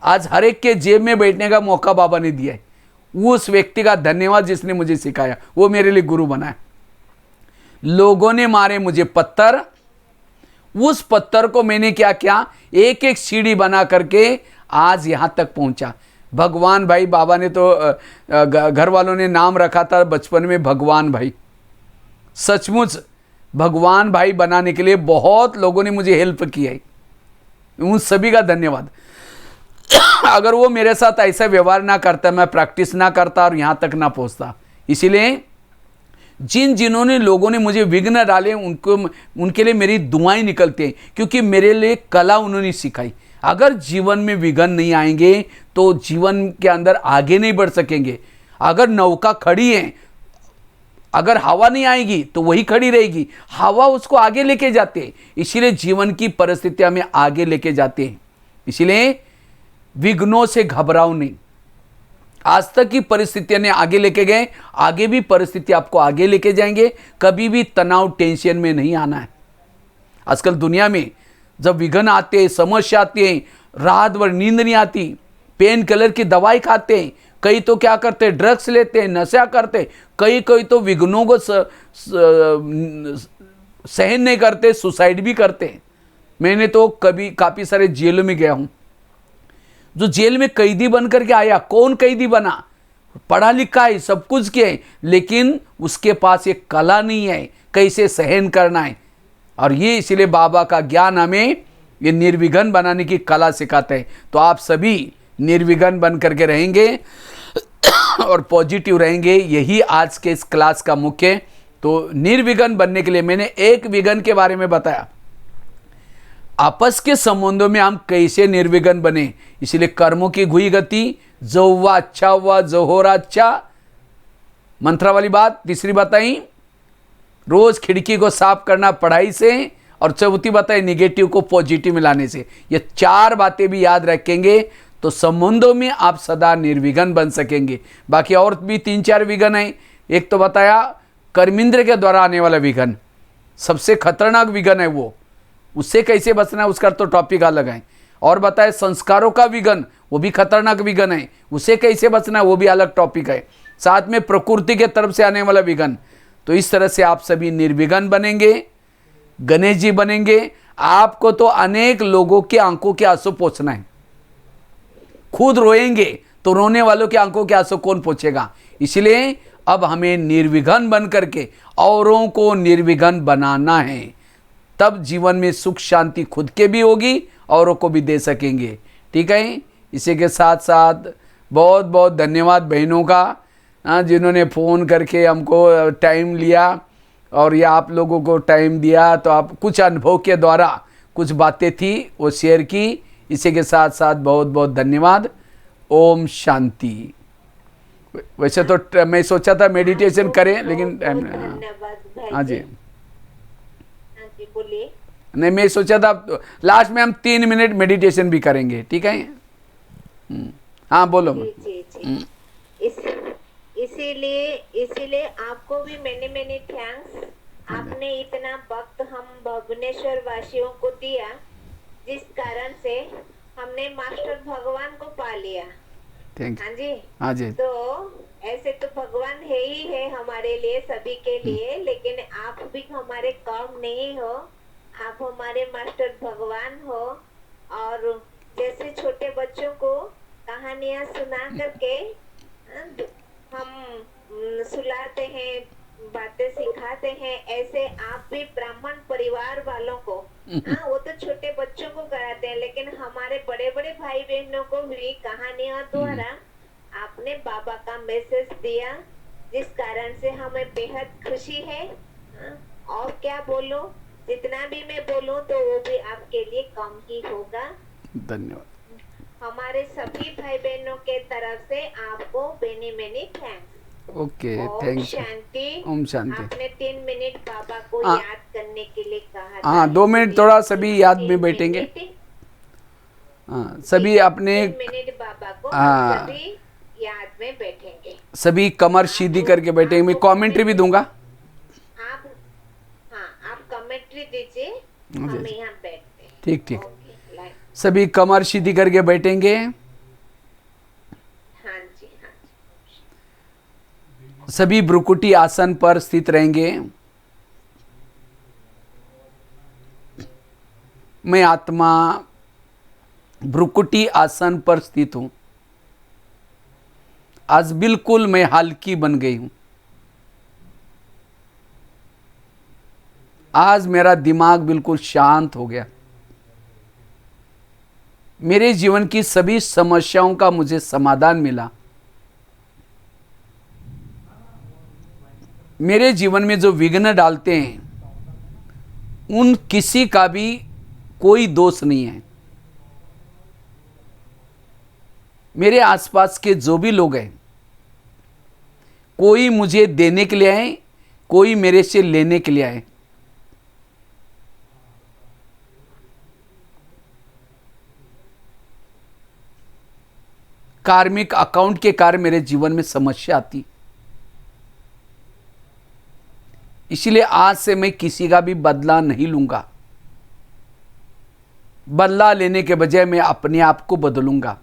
[SPEAKER 2] आज हर एक के जेब में बैठने का मौका बाबा ने दिया है। उस व्यक्ति का धन्यवाद जिसने मुझे सिखाया, वो मेरे लिए गुरु बना है। लोगों ने मारे मुझे पत्थर, उस पत्थर को मैंने क्या किया, एक एक सीढ़ी बना करके आज यहां तक पहुंचा। भगवान भाई, बाबा ने तो घर वालों ने नाम रखा था बचपन में भगवान भाई। सचमुच भगवान भाई बनाने के लिए बहुत लोगों ने मुझे हेल्प की है, उन सभी का धन्यवाद। अगर वो मेरे साथ ऐसा व्यवहार ना करता, मैं प्रैक्टिस ना करता और यहाँ तक ना पहुँचता। इसीलिए जिन्होंने लोगों ने मुझे विघ्न डाले उनके लिए मेरी दुआएं निकलती हैं, क्योंकि मेरे लिए कला उन्होंने सिखाई। अगर जीवन में विघ्न नहीं आएंगे तो जीवन के अंदर आगे नहीं बढ़ सकेंगे। अगर नौका खड़ी है, अगर हवा नहीं आएगी तो वही खड़ी रहेगी, हवा उसको आगे लेके जाते हैं। इसीलिए जीवन की परिस्थितियां हमें आगे लेके जाते हैं। इसीलिए विघ्नों से घबराओ नहीं। आज तक की परिस्थितियां ने आगे लेके गए, आगे भी परिस्थिति आपको आगे लेके जाएंगे। कभी भी तनाव, टेंशन में नहीं आना है। आजकल दुनिया में जब विघ्न आते हैं, समस्या आती है, रात भर नींद नहीं आती, पेन किलर की दवाई खाते हैं, कई तो क्या करते हैं, ड्रग्स लेते हैं, नशा करते, कई तो विघ्नों को सहन नहीं करते, सुसाइड भी करते हैं। मैंने तो काफ़ी सारे जेलों में गया हूँ। जो जेल में कैदी बन करके आया, कौन कैदी बना, पढ़ा लिखा है, सब कुछ किया है, लेकिन उसके पास एक कला नहीं है कैसे सहन करना है। और ये इसलिए बाबा का ज्ञान हमें ये निर्विघ्न बनाने की कला सिखाते हैं। तो आप सभी निर्विघ्न बन करके रहेंगे और पॉजिटिव रहेंगे, यही आज के इस क्लास का मुख्य। तो निर्विघ्न बनने के लिए मैंने एक विघ्न के बारे में बताया, आपस के संबंधों में हम कैसे निर्विघ्न बने। इसलिए कर्मों की घुई गति, जो हुआ अच्छा हुआ, जो हो रहा अच्छा। मंत्रा वाली बात तीसरी बताई, रोज खिड़की को साफ करना पढ़ाई से, और चौथी बताई निगेटिव को पॉजिटिव में लाने से। ये 4 बातें भी याद रखेंगे तो संबंधों में आप सदा निर्विघ्न बन सकेंगे। बाकी और भी 3-4 विघ्न हैं। एक तो बताया कर्मेंद्र के द्वारा आने वाला विघ्न, सबसे खतरनाक विघ्न है वो, उससे कैसे बचना है उसका तो टॉपिक अलग है। और बताए संस्कारों का विघ्न, वो भी खतरनाक विघ्न है, उससे कैसे बचना है वो भी अलग टॉपिक है। साथ में प्रकृति के तरफ से आने वाला विघ्न। तो इस तरह से आप सभी निर्विघ्न बनेंगे, गणेश जी बनेंगे। आपको तो अनेक लोगों के आंखों के आंसू पोंछना है, खुद रोएंगे तो रोने वालों के आंखों के आंसू कौन पोंछेगा। इसलिए अब हमें निर्विघ्न बन करके औरों को निर्विघ्न बनाना है, तब जीवन में सुख शांति खुद के भी होगी, औरों को भी दे सकेंगे। ठीक है, इसी के साथ साथ बहुत बहुत धन्यवाद बहनों का, जिन्होंने फ़ोन करके हमको टाइम लिया और ये आप लोगों को टाइम दिया। तो आप कुछ अनुभव के द्वारा कुछ बातें थी वो शेयर की। इसी के साथ साथ बहुत बहुत धन्यवाद। ओम शांति। वैसे तो मैं सोचा था मेडिटेशन करें, लेकिन
[SPEAKER 3] धन्यवाद भाई।
[SPEAKER 2] हाँ जी,
[SPEAKER 3] हाँ जी बोलिए।
[SPEAKER 2] नहीं, मैं सोचा था लास्ट में हम 3 मिनट मेडिटेशन भी करेंगे, ठीक है? हाँ बोलो।
[SPEAKER 3] जी जी जी। इस इसीलिए इसीलिए आपको भी मैंने थैंक्स। आपने इतना वक्त हम भुवनेश्वर वासियों को दिया, जिस कारण से हमने मास्टर भगवान को पा लिया।
[SPEAKER 2] थैंक
[SPEAKER 3] हाँ
[SPEAKER 2] यू।
[SPEAKER 3] जी।
[SPEAKER 2] हाँ जी।
[SPEAKER 3] तो ऐसे तो भगवान है ही है हमारे लिए, सभी के लिए, लेकिन आप भी हमारे कम नहीं हो, आप हमारे मास्टर भगवान हो। और जैसे छोटे बच्चों को कहानियां सुना करके हम सुलाते हैं, बातें सिखाते हैं, ऐसे आप भी ब्राह्मण परिवार वालों को, हाँ वो तो छोटे बच्चों को कराते हैं, लेकिन हमारे बड़े बड़े भाई बहनों को भी कहानियों द्वारा आपने बाबा का मैसेज दिया, जिस कारण से हमें बेहद खुशी है। हाँ, और क्या बोलूं, जितना भी मैं बोलूं तो वो भी आपके लिए कम ही होगा।
[SPEAKER 2] धन्यवाद।
[SPEAKER 3] हमारे सभी भाई बहनों के तरफ से आपको many thanks.
[SPEAKER 2] Okay,
[SPEAKER 3] Om
[SPEAKER 2] thank you.
[SPEAKER 3] शांति।
[SPEAKER 2] ओम शांति।
[SPEAKER 3] आपने 3 मिनट बाबा को
[SPEAKER 2] हाँ।
[SPEAKER 3] याद करने के लिए कहा था।
[SPEAKER 2] हाँ, 2 मिनट
[SPEAKER 3] इसलिए
[SPEAKER 2] थोड़ा सभी याद
[SPEAKER 3] 3
[SPEAKER 2] में बैठेंगे।
[SPEAKER 3] मिनट,
[SPEAKER 2] हाँ, सभी अपने
[SPEAKER 3] 3 मिनट बाबा को हम
[SPEAKER 2] हाँ,
[SPEAKER 3] सभी याद में बैठेंगे।
[SPEAKER 2] सभी कमर सीधी करके बैठेंगे। मैं कमेंट्री भी दूंगा।
[SPEAKER 3] आप, हाँ आप कमेंट्री दीजिए,
[SPEAKER 2] जी,
[SPEAKER 3] हम
[SPEAKER 2] जी।
[SPEAKER 3] यहाँ बैठते हैं।
[SPEAKER 2] ठीक ठीक।
[SPEAKER 3] Okay, like.
[SPEAKER 2] सभी कमर सीधी करके बैठेंगे।
[SPEAKER 3] हाँ जी, हाँ जी।
[SPEAKER 2] सभी भ्रुकुटी आसन पर स्थित रहेंगे। मैं आत्मा भ्रुकुटी आसन पर स्थित हूं। आज बिल्कुल मैं हल्की बन गई हूं। आज मेरा दिमाग बिल्कुल शांत हो गया। मेरे जीवन की सभी समस्याओं का मुझे समाधान मिला। मेरे जीवन में जो विघ्न डालते हैं, उन किसी का भी कोई दोष नहीं है। मेरे आसपास के जो भी लोग हैं, कोई मुझे देने के लिए आए, कोई मेरे से लेने के लिए आए। कार्मिक अकाउंट के कारण मेरे जीवन में समस्या आती, इसलिए आज से मैं किसी का भी बदला नहीं लूंगा। बदला लेने के बजाय मैं अपने आप को बदलूंगा।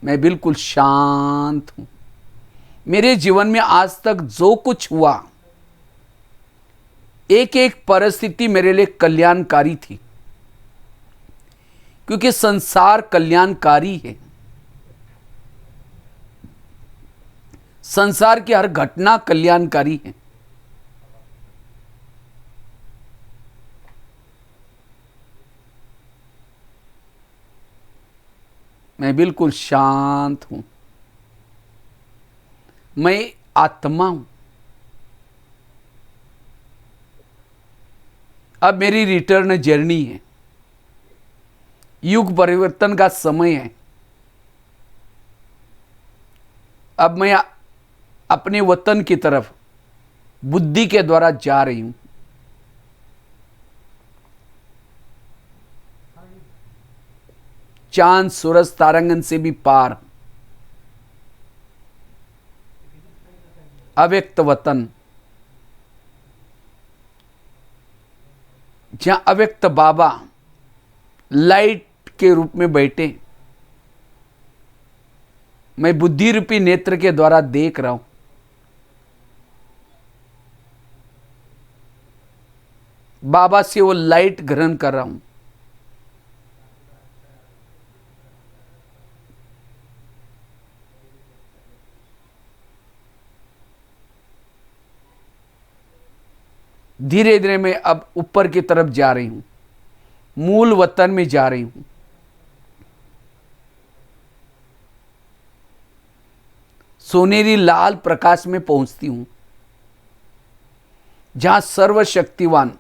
[SPEAKER 2] मैं बिल्कुल शांत हूं। मेरे जीवन में आज तक जो कुछ हुआ, एक एक परिस्थिति मेरे लिए कल्याणकारी थी, क्योंकि संसार कल्याणकारी है। संसार की हर घटना कल्याणकारी है। मैं बिल्कुल शांत हूं। मैं आत्मा हूं। अब मेरी रिटर्न जर्नी है। युग परिवर्तन का समय है। अब मैं अपने वतन की तरफ बुद्धि के द्वारा जा रही हूं। चांद सूरज तारांगन से भी पार, अव्यक्त वतन, जहां अव्यक्त बाबा लाइट के रूप में बैठे, मैं बुद्धि रूपी नेत्र के द्वारा देख रहा हूं। बाबा से वो लाइट ग्रहण कर रहा हूं। धीरे धीरे मैं अब ऊपर की तरफ जा रही हूं, मूल वतन में जा रही हूं। सोनेरी लाल प्रकाश में पहुंचती हूं, जहां सर्वशक्तिवान,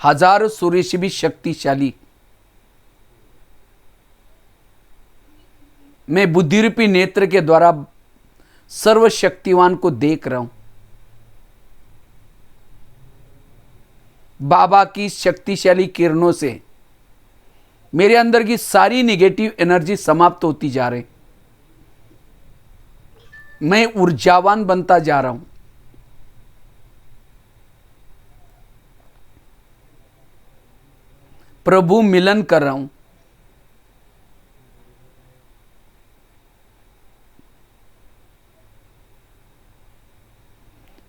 [SPEAKER 2] हजारों सूर्य से भी शक्तिशाली मैं बुद्धिरूपी नेत्र के द्वारा सर्वशक्तिवान को देख रहा हूं। बाबा की शक्तिशाली किरणों से मेरे अंदर की सारी निगेटिव एनर्जी समाप्त होती जा रही। मैं ऊर्जावान बनता जा रहा हूं। प्रभु मिलन कर रहा हूं।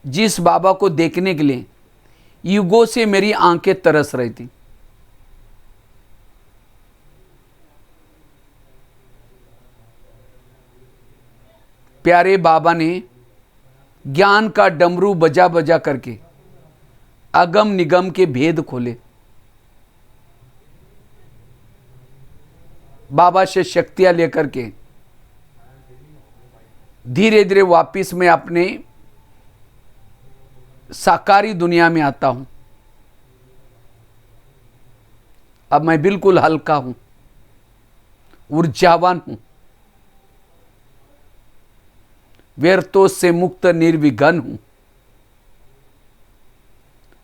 [SPEAKER 2] जिस बाबा को देखने के लिए युगों से मेरी आंखें तरस रही थी, प्यारे बाबा ने ज्ञान का डमरू बजा बजा करके अगम निगम के भेद खोले। बाबा से शक्तियां लेकर के धीरे धीरे वापिस मैं अपने साकारी दुनिया में आता हूं। अब मैं बिल्कुल हल्का हूं, ऊर्जावान हूं, व्यर्थों से मुक्त निर्विघ्न हूं।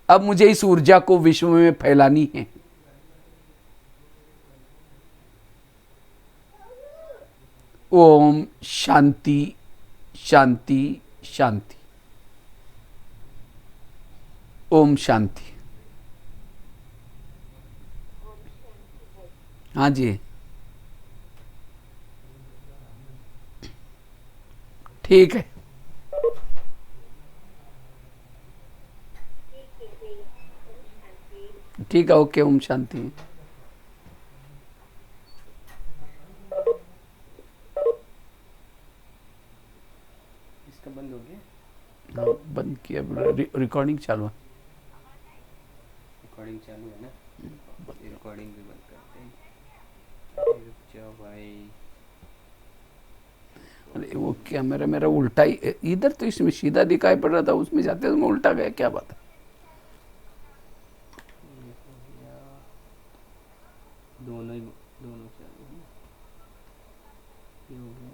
[SPEAKER 2] अब मुझे इस ऊर्जा को विश्व में फैलानी है। ओम शांति शांति शांति। ओम शांति। हाँ जी, ठीक है। ठीक है, ओके। ओम शांति।
[SPEAKER 4] इसका बंद हो गया?
[SPEAKER 2] हाँ, बंद किया। रिकॉर्डिंग चालू है।
[SPEAKER 4] रिकॉर्डिंग चालू है ना? रिकॉर्डिंग भी बंद करते हैं। रुक जाओ भाई।
[SPEAKER 2] अरे वो कैमरा मेरा उल्टा ही, इधर तो इसमें सीधा दिखाई पड़ रहा था, उसमें जाते तो मैं उल्टा गया। क्या बात है?
[SPEAKER 4] दोनों चालू है। ये हो गया।